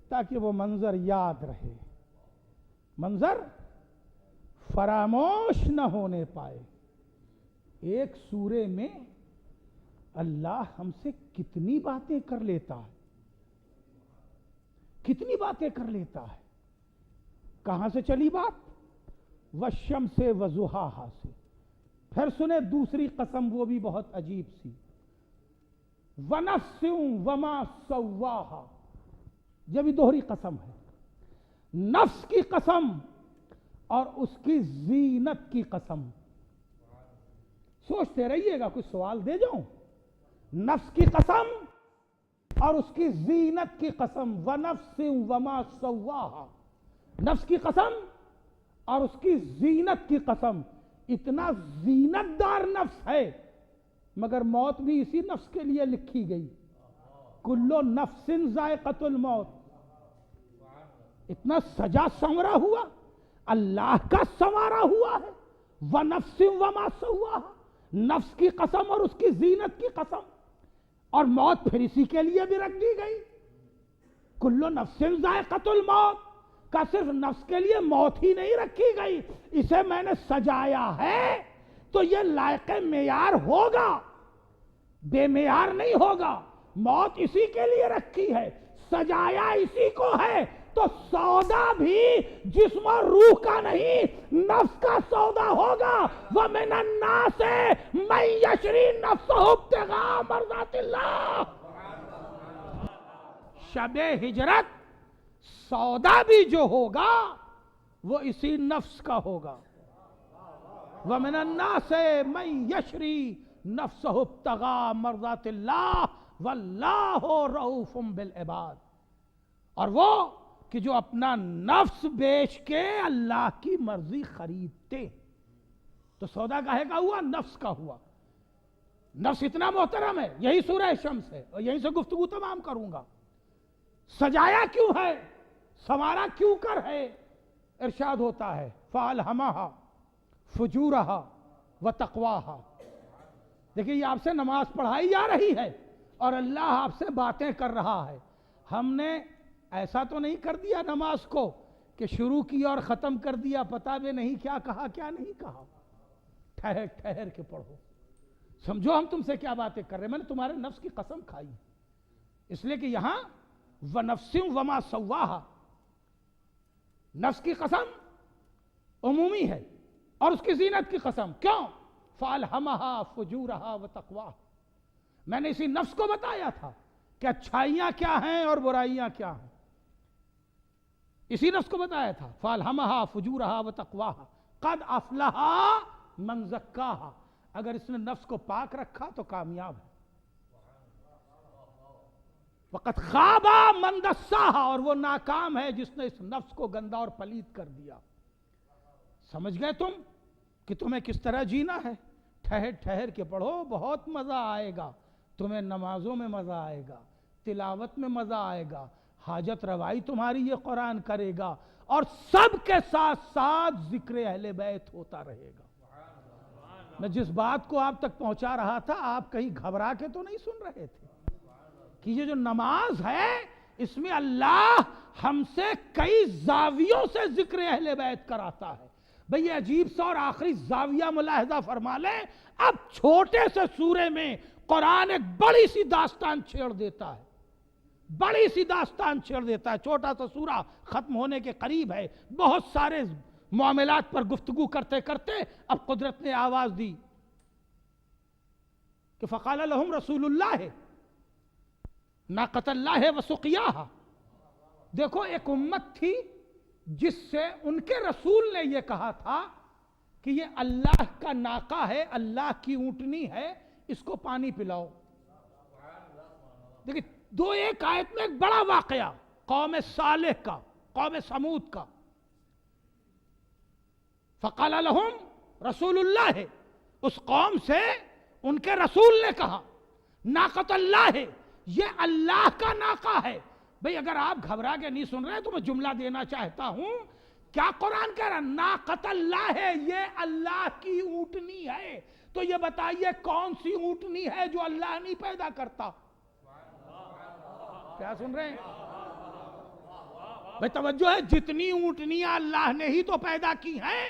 تاکہ وہ منظر یاد رہے، منظر فراموش نہ ہونے پائے. ایک سورے میں اللہ ہم سے کتنی باتیں کر لیتا ہے، کتنی باتیں کر لیتا ہے. کہاں سے چلی بات؟ والشمس وضحاہا سے. پھر سنے دوسری قسم، وہ بھی بہت عجیب سی، ونفس وما سواہا. یہ بھی دوہری قسم ہے، نفس کی قسم اور اس کی زینت کی قسم. سوچتے رہیے گا، کوئی سوال دے جاؤں؟ نفس کی قسم اور اس کی زینت کی قسم. ونفس وما سواہا، نفس کی قسم اور اس کی زینت کی قسم. اتنا زینت دار نفس ہے، مگر موت بھی اسی نفس کے لیے لکھی گئی. کلو نفس ذائقۃ الموت. اتنا سجا سنورا ہوا، اللہ کا سنوارا ہوا ہے. وَنَفْسٍ وَمَا سَوَّاهَا، نفس کی قسم اور اس کی زینت کی قسم. اور موت پھر اسی کے لیے بھی رکھ دی گئی. کلو نفس ذائقۃ الموت کا صرف نفس کے لیے موت ہی نہیں رکھی گئی، اسے میں نے سجایا ہے تو یہ لائق معیار ہوگا، بے معیار نہیں ہوگا. موت اسی کے لیے رکھی ہے، سجایا اسی کو ہے. تو سودا بھی جسم اور روح کا نہیں، نفس کا سودا ہوگا. وَمِنَ النَّاسِ مَن يَشْرِي نَفْسَهُ ابْتِغَاءَ مَرْضَاتِ اللَّهِ. شب ہجرت سودا بھی جو ہوگا وہ اسی نفس کا ہوگا. وَمِنَ النَّاسِ مَن يَشْرِي نَفْسَهُ ابْتِغَاءَ مَرْضَاتِ اللَّهِ وَاللَّهُ رَءُوفٌ بِالْعِبَادِ. اور وہ کہ جو اپنا نفس بیچ کے اللہ کی مرضی خریدتے. تو سودا کاہے کا ہوا؟ نفس کا ہوا. نفس اتنا محترم ہے. یہی سورہ شمس ہے اور یہیں سے گفتگو تمام کروں گا. سجایا کیوں ہے، سنوارا کیوں کر ہے؟ ارشاد ہوتا ہے فَأَلْهَمَهَا فُجُورَهَا وَتَقْوَاهَا. دیکھیں یہ آپ سے نماز پڑھائی جا رہی ہے اور اللہ آپ سے باتیں کر رہا ہے. ہم نے ایسا تو نہیں کر دیا نماز کو کہ شروع کیا اور ختم کر دیا، پتہ بھی نہیں کیا کہا کیا نہیں کہا. ٹھہر ٹھہر کے پڑھو، سمجھو ہم تم سے کیا باتیں کر رہے ہیں. میں نے تمہارے نفس کی قسم کھائی، اس لیے کہ یہاں وَنَفْسٍ وَمَا سَوَّاهَا، نفس کی قسم عمومی ہے اور اس کی زینت کی قسم. کیوں؟ فَأَلْهَمَهَا فُجُورَهَا وَتَقْوَاهَا. میں نے اسی نفس کو بتایا تھا کہ اچھائیاں کیا ہیں اور برائیاں کیا ہیں. اسی نفس کو بتایا تھا فَأَلْهَمَهَا فُجُورَهَا وَتَقْوَاهَا قَدْ أَفْلَحَ مَنْ زَكَّاهَا. اگر اس نے نفس کو پاک رکھا تو کامیاب ہے. وَقَدْ خَابَ مَنْ دَسَّاهَا، اور وہ ناکام ہے جس نے اس نفس کو گندا اور پلید کر دیا. سمجھ گئے تم کہ تمہیں کس طرح جینا ہے؟ ٹھہر ٹھہر کے پڑھو، بہت مزہ آئے گا. تمہیں نمازوں میں مزہ آئے گا، تلاوت میں مزہ آئے گا، حاجت روائی تمہاری یہ قرآن کرے گا، اور سب کے ساتھ ساتھ ذکر اہل بیت ہوتا رہے گا. میں جس بات کو آپ تک پہنچا رہا تھا، آپ کہیں گھبرا کے تو نہیں سن رہے تھے کہ یہ جو نماز ہے اس میں اللہ ہم سے کئی زاویوں سے ذکر اہل بیت کراتا ہے. بھئی یہ عجیب سا اور آخری زاویہ ملاحظہ فرما لیں. اب چھوٹے سے سورے میں قرآن ایک بڑی سی داستان چھیڑ دیتا ہے، بڑی سی داستان چھیڑ دیتا ہے. چھوٹا سا سورہ ختم ہونے کے قریب ہے، بہت سارے معاملات پر گفتگو کرتے کرتے اب قدرت نے آواز دی کہ فَقَالَ لَهُمْ رَسُولُ اللَّهِ نَاقَةَ اللَّهِ وَسُقْيَاهَا. دیکھو ایک امت تھی جس سے ان کے رسول نے یہ کہا تھا کہ یہ اللہ کا ناقہ ہے، اللہ کی اونٹنی ہے، اس کو پانی پلاؤ. دیکھیں دو ایک آیت میں ایک بڑا واقعہ قوم صالح کا، قوم سمود کا. فقال لهم رسول اللہ، اس قوم سے ان کے رسول نے کہا ناقۃ اللہ، یہ اللہ کا ناقہ ہے. بھئی اگر آپ گھبرا کے نہیں سن رہے تو میں جملہ دینا چاہتا ہوں. کیا قرآن کہہ رہا؟ ناقۃ اللہ ہے، یہ اللہ کی اونٹنی ہے. تو یہ بتائیے کون سی اونٹنی ہے جو اللہ نہیں پیدا کرتا؟ کیا سن رہے ہیں بھئی؟ توجہ ہے، جتنی اونٹنیاں اللہ نے ہی تو پیدا کی ہیں،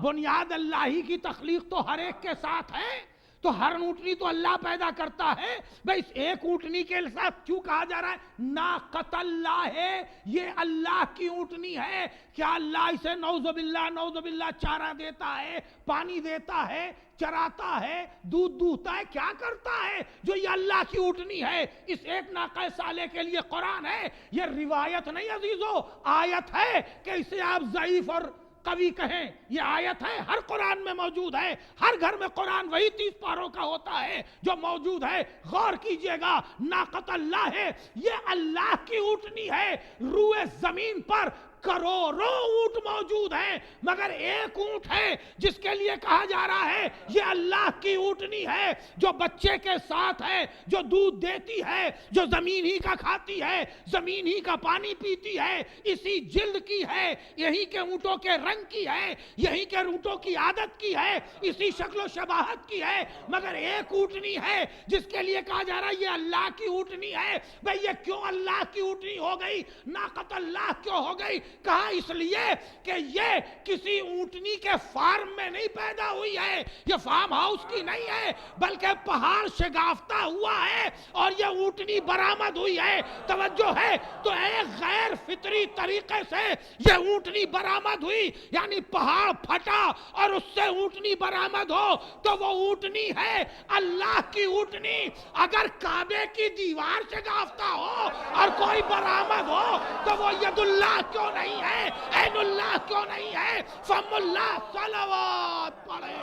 بنیاد اللہ ہی کی تخلیق تو ہر ایک کے ساتھ ہے، تو ہر اونٹنی تو اللہ پیدا کرتا ہے. بھئی اس ایک اونٹنی کے ساتھ کیوں کہا جا رہا ہے ناقۃ اللہ ہے، یہ اللہ کی اونٹنی ہے؟ کیا اللہ اسے نعوذ باللہ چارہ دیتا ہے، پانی دیتا ہے، چراتا ہے، دودھ دوہتا ہے؟ کیا کرتا ہے جو یہ اللہ کی اونٹنی ہے؟ اس ایک ناقہ صالح کے لیے قرآن ہے. یہ روایت نہیں عزیزو، آیت ہے کہ اسے آپ ضعیف اور قوی کہیں. یہ آیت ہے، ہر قرآن میں موجود ہے. ہر گھر میں قرآن وہی 30 پاروں کا ہوتا ہے جو موجود ہے. غور کیجئے گا، ناقۃ اللہ ہے، یہ اللہ کی اونٹنی ہے. روئے زمین پر کروڑوں اونٹ موجود ہیں، مگر ایک اونٹ ہے جس کے لیے کہا جا رہا ہے یہ اللہ کی اونٹنی ہے، جو بچے کے ساتھ ہے، جو دودھ دیتی ہے، جو زمین ہی کا کھاتی ہے، زمین ہی کا پانی پیتی ہے، اسی جلد کی ہے، یہی کے اونٹوں کے رنگ کی ہے، یہی کے اونٹوں کی عادت کی ہے، اسی شکل و شباہت کی ہے، مگر ایک اونٹنی ہے جس کے لیے کہا جا رہا ہے یہ اللہ کی اونٹنی ہے. بھئی یہ کیوں اللہ کی اونٹنی ہو گئی، ناقۃ اللہ کیوں ہو گئی؟ کہا اس لیے کہ یہ کسی اونٹنی کے فارم میں نہیں پیدا ہوئی ہے، یہ فارم ہاؤس کی نہیں ہے، بلکہ پہاڑ شگافتہ ہوا ہے اور یہ اونٹنی برآمد ہوئی ہے. توجہ ہے، تو ایک غیر فطری طریقے سے یہ اونٹنی برآمد ہوئی، یعنی پہاڑ پھٹا اور اس سے اونٹنی برآمد ہو تو وہ اونٹنی ہے اللہ کی اونٹنی. اگر کعبے کی دیوار شگافتہ ہو اور کوئی برآمد ہو تو وہ ید اللہ کیوں نہیں ہے، عین اللہ کیوں نہیں ہے؟ فم اللہ صلوات پڑھے.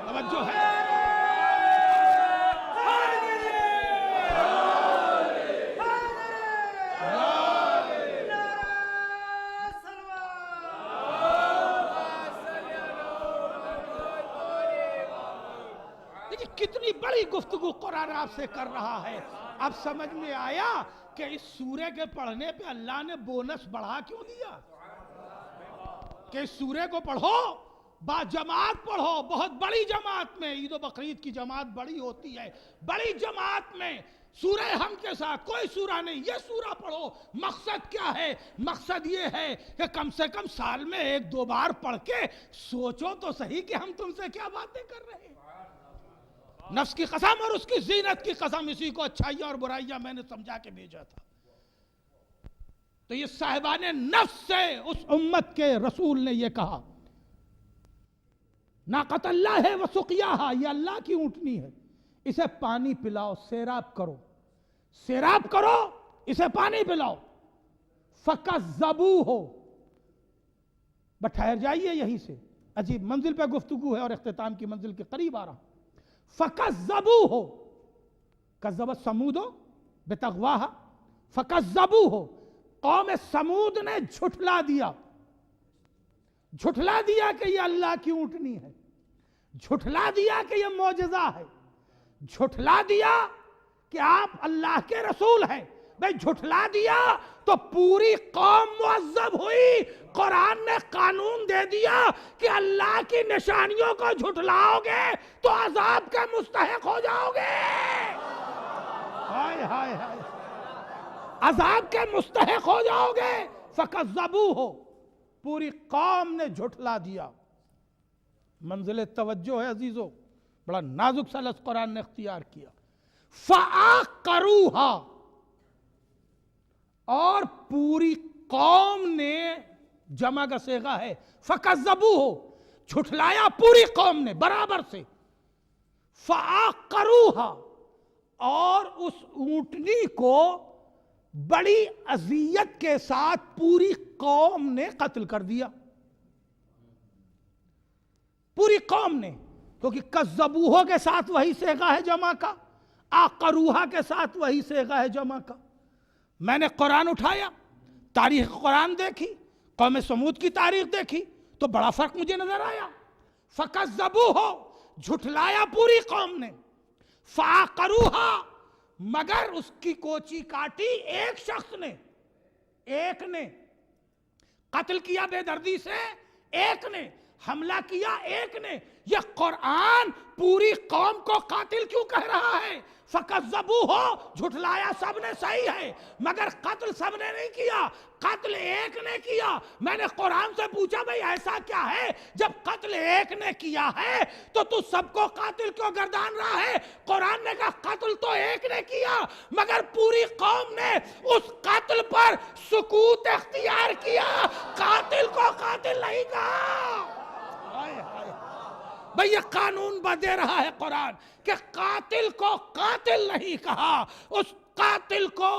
توجہ ہے، کتنی بڑی گفتگو قرآن آپ سے کر رہا ہے. اب سمجھ میں آیا کہ اس سورے کے پڑھنے پہ اللہ نے بونس بڑھا کیوں دیا، کہ اس سورے کو پڑھو، با جماعت پڑھو، بہت بڑی جماعت میں. عید و بقرعید کی جماعت بڑی ہوتی ہے، بڑی جماعت میں سورہ حمد کے ساتھ کوئی سورہ نہیں، یہ سورہ پڑھو. مقصد کیا ہے؟ مقصد یہ ہے کہ کم سے کم سال میں 1-2 بار پڑھ کے سوچو تو صحیح کہ ہم تم سے کیا باتیں کر رہے ہیں. نفس کی قسم اور اس کی زینت کی قسم، اسی کو اچھائیاں اور برائیاں میں نے سمجھا کے بھیجا تھا. تو یہ صاحبان نفس سے اس امت کے رسول نے یہ کہا ناقۃ اللہ ہے وسقیاہا، یہ اللہ کی اونٹنی ہے، اسے پانی پلاؤ، سیراب کرو، سیراب کرو، اسے پانی پلاؤ. فکذبوہ، ٹھہر جائیے یہیں سے، عجیب منزل پہ گفتگو ہے اور اختتام کی منزل کے قریب آ رہا. فکذبوہ، کذبت سمود بتغواہا، فکذبوہ، قوم سمود نے جھٹلا دیا. جھٹلا دیا کہ یہ اللہ کی اونٹنی ہے، جھٹلا دیا کہ یہ معجزہ ہے، جھٹلا دیا کہ آپ اللہ کے رسول ہیں. بھئی جھٹلا دیا تو پوری قوم معذب ہوئی. قرآن نے قانون دے دیا کہ اللہ کی نشانیوں کو جھٹلاؤ گے تو عذاب کے مستحق ہو جاؤ گے. ہائے ہائے ہائے، عذاب کے مستحق ہو جاؤ گے. فکذبوہ، پوری قوم نے جھٹلا دیا. منزل توجہ ہے عزیزو، بڑا نازک سا لفظ قرآن نے اختیار کیا. فعقروہا، اور پوری قوم نے، جمع کا صیغہ ہے فکذبوہ، جھٹلایا پوری قوم نے برابر سے. فعقروہا، اور اس اونٹنی کو بڑی اذیت کے ساتھ پوری قوم نے قتل کر دیا. پوری قوم نے، کیونکہ کذبوہ کے ساتھ وہی صیغہ ہے جمع کا، عقروہا کے ساتھ وہی صیغہ ہے جمع کا. میں نے قرآن اٹھایا، تاریخ قرآن دیکھی، قوم سمود کی تاریخ دیکھی تو بڑا فرق مجھے نظر آیا. فکذبوہ، جھٹلایا پوری قوم نے. فعقروہا، مگر اس کی کوچی کاٹی ایک شخص نے، ایک نے قتل کیا بے دردی سے، ایک نے حملہ کیا، ایک نے۔ یہ قرآن پوری قوم کو قاتل کیوں کہہ رہا ہے؟ فَكَذَّبُوهُ، جھٹلایا سب نے، صحیح ہے، مگر قتل سب نے نہیں کیا، قتل ایک نے کیا۔ میں نے قرآن سے پوچھا بھئی ایسا کیا ہے جب قتل ایک نے کیا ہے تو سب کو قاتل کیوں گردان رہا ہے؟ قرآن نے کہا قتل تو ایک نے کیا مگر پوری قوم نے اس قتل پر سکوت اختیار کیا، قاتل کو قاتل نہیں کہا۔ بھئی یہ قانون دے رہا ہے قرآن کہ قاتل کو قاتل نہیں کہا، اس قاتل کو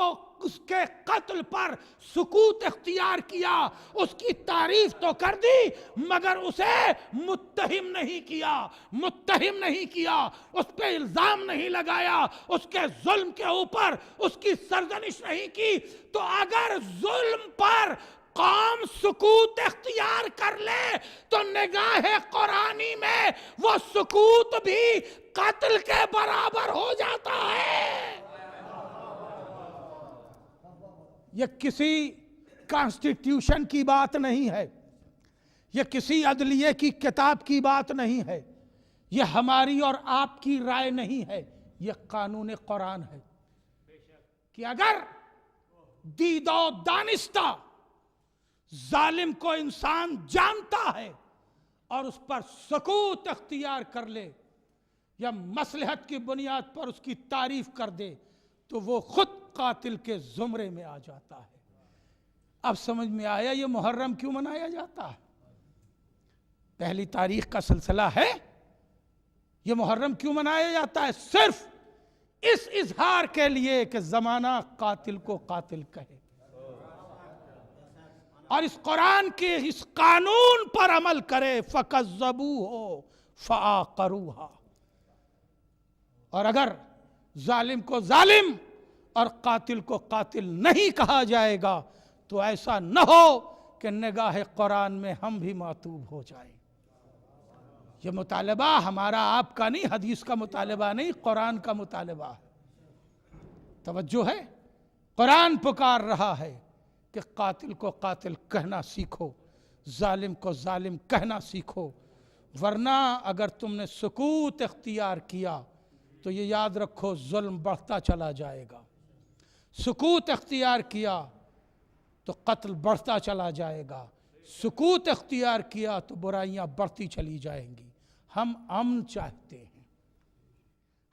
اس کے قتل پر سکوت اختیار کیا، اس کی تعریف تو کر دی مگر اسے متہم نہیں کیا، متہم نہیں کیا، اس پہ الزام نہیں لگایا، اس کے ظلم کے اوپر اس کی سرزنش نہیں کی۔ تو اگر ظلم پر قوم سکوت اختیار کر لے تو نگاہ قرآنی میں وہ سکوت بھی قتل کے برابر ہو جاتا ہے۔ یہ کسی کانسٹیٹیوشن کی بات نہیں ہے، یہ کسی عدلیے کی کتاب کی بات نہیں ہے، یہ ہماری اور آپ کی رائے نہیں ہے، یہ قانون قرآن ہے کہ اگر دید و دانستہ ظالم کو انسان جانتا ہے اور اس پر سکوت اختیار کر لے یا مصلحت کی بنیاد پر اس کی تعریف کر دے تو وہ خود قاتل کے زمرے میں آ جاتا ہے۔ اب سمجھ میں آیا یہ محرم کیوں منایا جاتا ہے؟ پہلی تاریخ کا سلسلہ ہے، یہ محرم کیوں منایا جاتا ہے؟ صرف اس اظہار کے لیے کہ زمانہ قاتل کو قاتل کہے اور اس قرآن کے اس قانون پر عمل کرے۔ فَكَذَّبُوهُ فَعَاقَرُوهَا۔ اور اگر ظالم کو ظالم اور قاتل کو قاتل نہیں کہا جائے گا تو ایسا نہ ہو کہ نگاہ قرآن میں ہم بھی معتوب ہو جائیں۔ یہ مطالبہ ہمارا آپ کا نہیں، حدیث کا مطالبہ نہیں، قرآن کا مطالبہ ہے۔ توجہ ہے، قرآن پکار رہا ہے کہ قاتل کو قاتل کہنا سیکھو، ظالم کو ظالم کہنا سیکھو، ورنہ اگر تم نے سکوت اختیار کیا تو یہ یاد رکھو ظلم بڑھتا چلا جائے گا، سکوت اختیار کیا تو قتل بڑھتا چلا جائے گا، سکوت اختیار کیا تو برائیاں بڑھتی چلی جائیں گی۔ ہم امن چاہتے ہیں،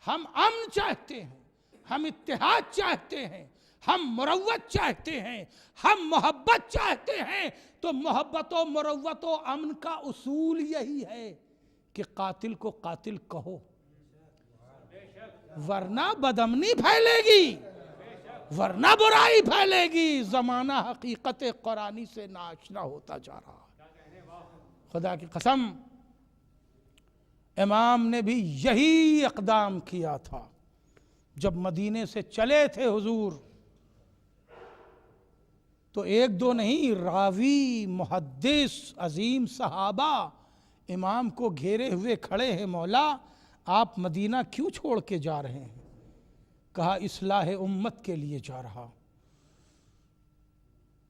ہم امن چاہتے ہیں، ہم اتحاد چاہتے ہیں، ہم مروت چاہتے ہیں، ہم محبت چاہتے ہیں۔ تو محبت و مروت و امن کا اصول یہی ہے کہ قاتل کو قاتل کہو، ورنہ بدامنی پھیلے گی، ورنہ برائی پھیلے گی۔ زمانہ حقیقت قرآنی سے ناآشنا ہوتا جا رہا ہے۔ خدا کی قسم امام نے بھی یہی اقدام کیا تھا جب مدینے سے چلے تھے حضور، تو ایک دو نہیں، راوی، محدث، عظیم صحابہ امام کو گھیرے ہوئے کھڑے ہیں، مولا آپ مدینہ کیوں چھوڑ کے جا رہے ہیں؟ کہا اصلاح امت کے لیے جا رہا۔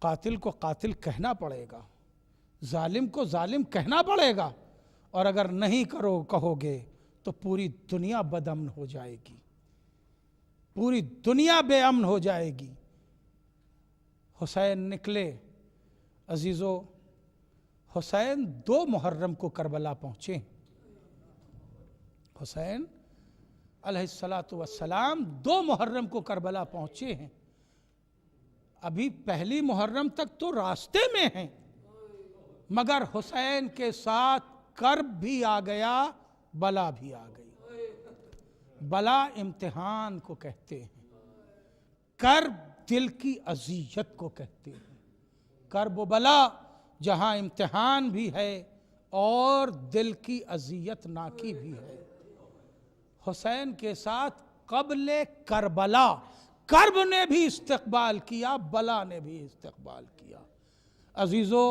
قاتل کو قاتل کہنا پڑے گا، ظالم کو ظالم کہنا پڑے گا، اور اگر نہیں کہو گے تو پوری دنیا بدامن ہو جائے گی، پوری دنیا بے امن ہو جائے گی۔ حسین نکلے، عزیزو، حسین 2 محرم کو کربلا پہنچے۔ حسین علیہ السلام 2 محرم کو کربلا پہنچے ہیں۔ ابھی پہلی محرم تک تو راستے میں ہیں، مگر حسین کے ساتھ کرب بھی آ گیا، بلا بھی آ گئی۔ بلا امتحان کو کہتے ہیں، کرب دل کی اذیت کو کہتے ہیں۔ کرب و بلا جہاں امتحان بھی ہے اور دل کی اذیت ناکی بھی ہے۔ حسین کے ساتھ قبل کربلا کرب نے بھی استقبال کیا، بلا نے بھی استقبال کیا۔ عزیزو،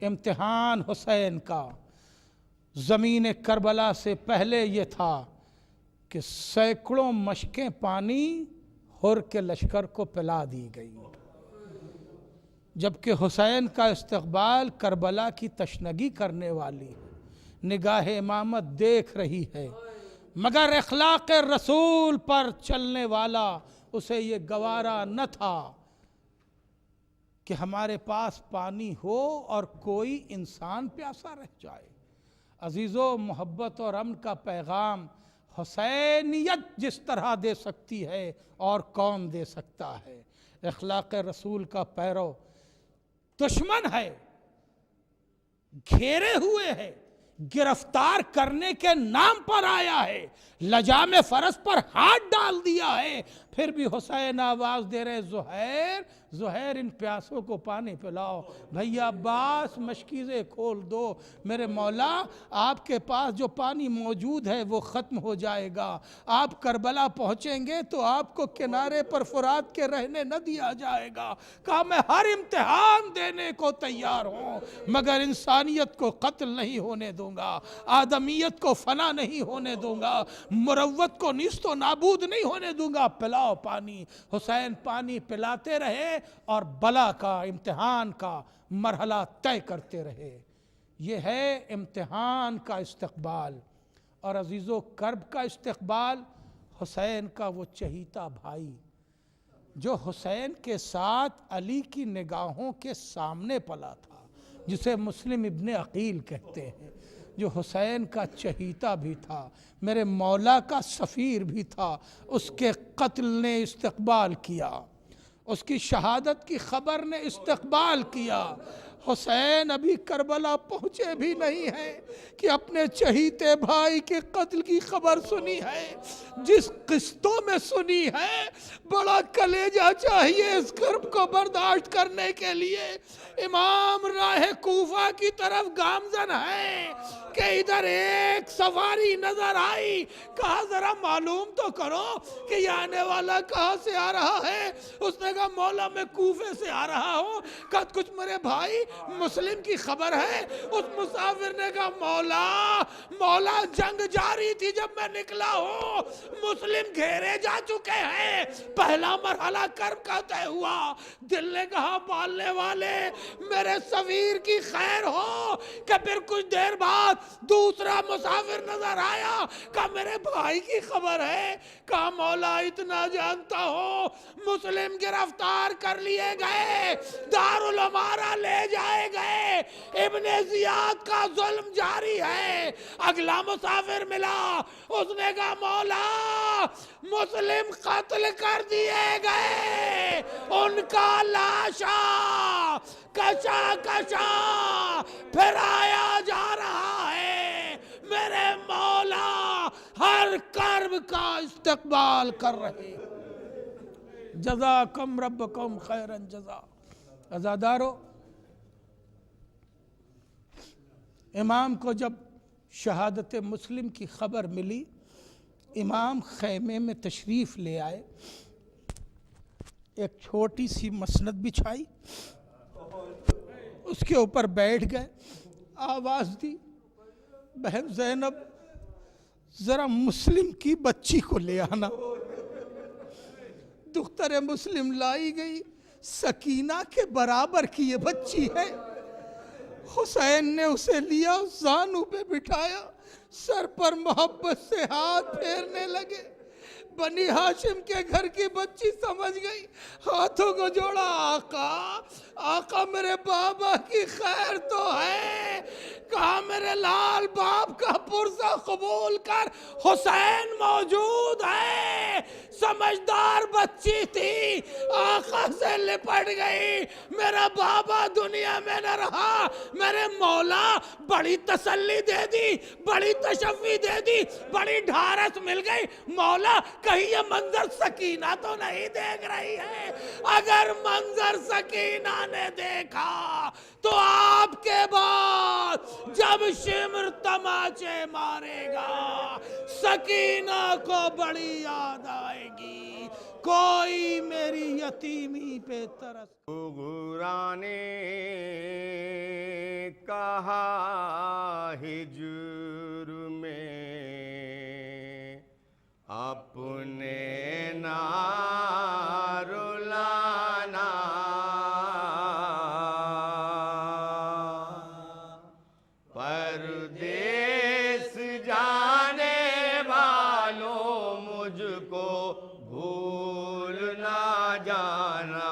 امتحان حسین کا زمین کربلا سے پہلے یہ تھا کہ سینکڑوں مشکیں پانی ہر کے لشکر کو پلا دی گئی، جبکہ حسین کا استقبال کربلا کی تشنگی کرنے والی نگاہ امامت دیکھ رہی ہے، مگر اخلاق رسول پر چلنے والا اسے یہ گوارا نہ تھا کہ ہمارے پاس پانی ہو اور کوئی انسان پیاسا رہ جائے۔ عزیزو، محبت اور امن کا پیغام حسینیت جس طرح دے سکتی ہے اور کون دے سکتا ہے؟ اخلاق رسول کا پیرو دشمن ہے، گھیرے ہوئے ہے، گرفتار کرنے کے نام پر آیا ہے، لجام فرس پر ہاتھ ڈال دیا ہے، پھر بھی حسین آواز دے رہے زہیر زہیر ان پیاسوں کو پانی پلاؤ، بھیا عباس مشکیزیں کھول دو، میرے مولا آپ کے پاس جو پانی موجود ہے وہ ختم ہو جائے گا، آپ کربلا پہنچیں گے تو آپ کو کنارے پر فرات کے رہنے نہ دیا جائے گا۔ کہا میں ہر امتحان دینے کو تیار ہوں مگر انسانیت کو قتل نہیں ہونے دوں گا، آدمیت کو فنا نہیں ہونے دوں گا، مروت کو نیست و نابود نہیں ہونے دوں گا، پلاؤ پانی۔ حسین پانی پلاتے رہے اور بلا کا، امتحان کا مرحلہ طے کرتے رہے۔ یہ ہے امتحان کا استقبال۔ اور عزیزو، کرب کا استقبال حسین کا وہ چہیتا بھائی جو حسین کے ساتھ علی کی نگاہوں کے سامنے پلا تھا، جسے مسلم ابن عقیل کہتے ہیں، جو حسین کا چہیتا بھی تھا، میرے مولا کا سفیر بھی تھا، اس کے قتل نے استقبال کیا، اس کی شہادت کی خبر نے استقبال کیا۔ حسین ابھی کربلا پہنچے بھی نہیں ہیں کہ اپنے چہیتے بھائی کے قتل کی خبر سنی ہے، جس قسطوں میں سنی ہے، بڑا کلیجہ چاہیے اس کرب کو برداشت کرنے کے لیے۔ امام راہ کوفہ کی طرف گامزن ہے کہ ادھر ایک سواری نظر آئی، کہا ذرا معلوم تو کرو کہ یہ آنے والا کہاں سے آ رہا ہے۔ اس نے کہا مولا میں کوفے سے آ رہا ہوں۔ کہا کچھ میرے بھائی مسلم کی خبر ہے؟ اس مسافر نے کہا مولا جنگ جاری تھی جب میں نکلا ہوں، مسلم گھیرے جا چکے ہیں، پہلا مرحلہ کرب کا طے ہوا۔ دل نے کہا پالنے والے میرے سفیر کی خیر ہو، کہ پھر کچھ دیر بعد دوسرا مسافر نظر آیا، کہا میرے بھائی کی خبر ہے؟ کہا مولا اتنا جانتا ہو مسلم گرفتار کر لیے گئے، دارالعمارہ لے جائے گئے، ابن زیاد کا ظلم جاری ہے۔ اگلا مسافر ملا، اس نے کہا مولا مسلم قتل کر دیے گئے، ان کا لاشا کشا پھرایا جا رہا ہے۔ میرے مولا ہر کرب کا استقبال کر رہے۔ جزاکم ربکم خیرن جزا۔ عزادارو، امام کو جب شہادت مسلم کی خبر ملی، امام خیمے میں تشریف لے آئے، ایک چھوٹی سی مسند بچھائی، اس کے اوپر بیٹھ گئے، آواز دی بہن زینب ذرا مسلم کی بچی کو لے آنا۔ دختر مسلم لائی گئی، سکینہ کے برابر کی یہ بچی ہے۔ حسین نے اسے لیا، زانو پہ بٹھایا، سر پر محبت سے ہاتھ پھیرنے لگے۔ بنی ہاشم کے گھر کی بچی سمجھ گئی، ہاتھوں کو جوڑا، آقا میرے بابا کی خیر تو ہے۔ کہا میرے لال باپ کا پرزہ قبول کر، حسین موجود ہے۔ سمجھدار بچی تھی، آقا سے لپٹ گئی، میرا بابا دنیا میں نہ رہا۔ میرے مولا بڑی تسلی دے دی، بڑی تشفی دے دی، بڑی ڈھارس مل گئی۔ مولا کہیں یہ منظر سکینہ تو نہیں دیکھ رہی ہے؟ اگر منظر سکینہ نے دیکھا تو آپ کے بعد جب شمر تماچے مارے گا، سکینہ کو بڑی یاد آئے گی، کوئی میری یتیمی پہ ترس۔ غرا نے کہا ہجر میں اپنے نام پردیس جانے والوں مجھ کو بھول نہ جانا.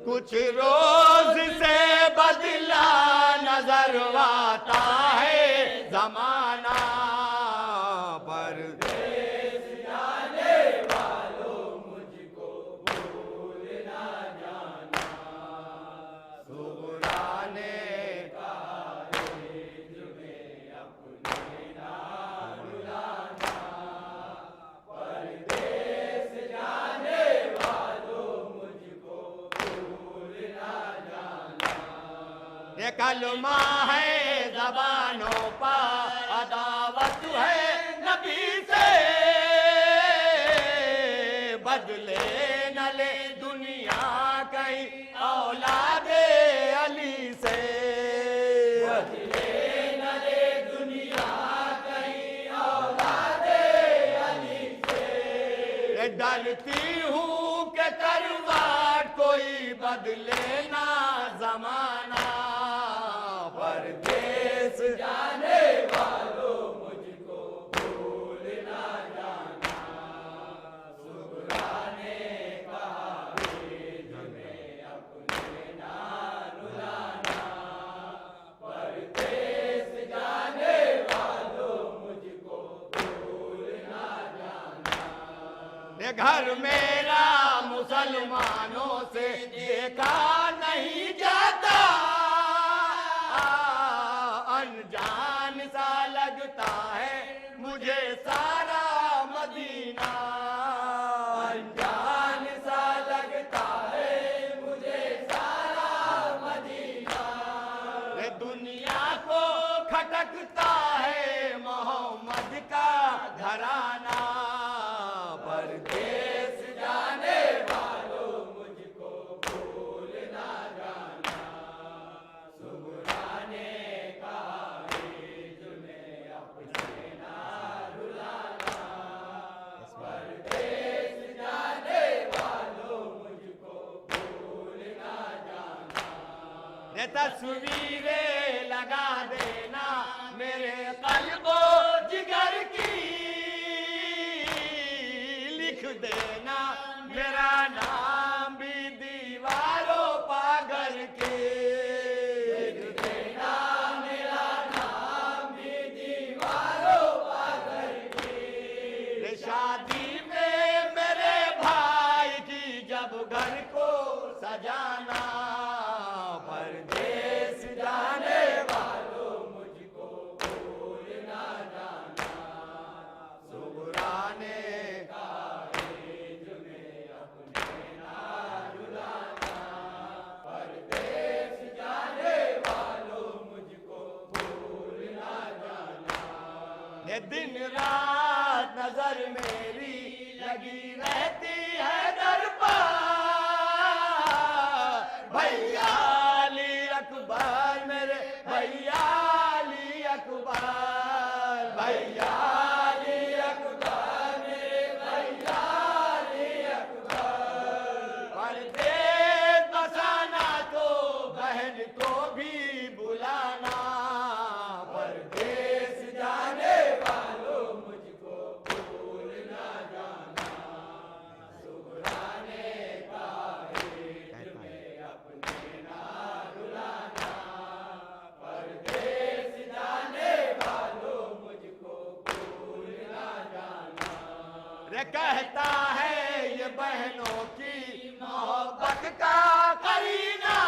کچھ روز سے بدلا نظر آتا ہے زمانہ پردیس جانے والوں مجھ کو بھول نہ جانا. صغرا نے کالج میں اپنے نہ رلانا. پردیس جانے والوں مجھ کو یہ کلمہ ہے زبانوں پر عداوت ہے نبی سے. بدلے نہ لے دنیا کہیں اولاد علی سے. بدلے نہ لے دنیا کہیں اولاد علی سے. ڈرتی ہوں کہ تلوار کوئی بدلے نہ زمانہ. پردیس جانے والوں مجھ کو بھول نہ جانا. صغرا نے کہا ہمیں اپنے نہ رلانا. پردیس جانے والوں مجھ کو بھول نہ جانا. یہ گھر میرا مسلمانوں سے دیکھا نہیں جاتا. انجان سا لگتا ہے مجھے سارا مدینہ. انجان سا لگتا ہے مجھے سارا مدینہ. یہ دنیا کو کھٹکتا ہے محمد کا گھرانہ. پردیس جانے والوں مجھ کو بھول نہ جانا. صغرا نے کہا میں اپنے نہ رلانا. پردیس جانے والوں مجھ کو بھول نہ جانا. یہ تصویریں لگا دینا میرے قلب و جگر کی. لکھ دینا میرا نام بھی دیواروں پاگل کے. لکھ دینا میرا نام بھی دیواروں پاگل کے. شادی میں میرے بھائی کی جب گھر کو سجانا. پردیس جانے والوں مجھ کو بھول نہ جانا. صغرا نے کالج میں اپنے نہ رلانا. پردیس جانے والوں مجھ کو بھول نہ جانا. یہ دن رات نظر میری لگی رہتی ہے در پر. بھیا علی اکبر میرے بھیا علی اکبر. بھیا علی اکبر میرے بھیا علی اکبر. پردیس بسانا تو بہن کو بھی بلانا. پردیس جانے والوں مجھ کو بھول نہ جانا. صغرا نے کہا میں اپنے نہ رلانا. پردیس جانے والوں مجھ کو بھول نہ جانا. رے کہتا ہے یہ بہنوں کی محبت کا قرینہ.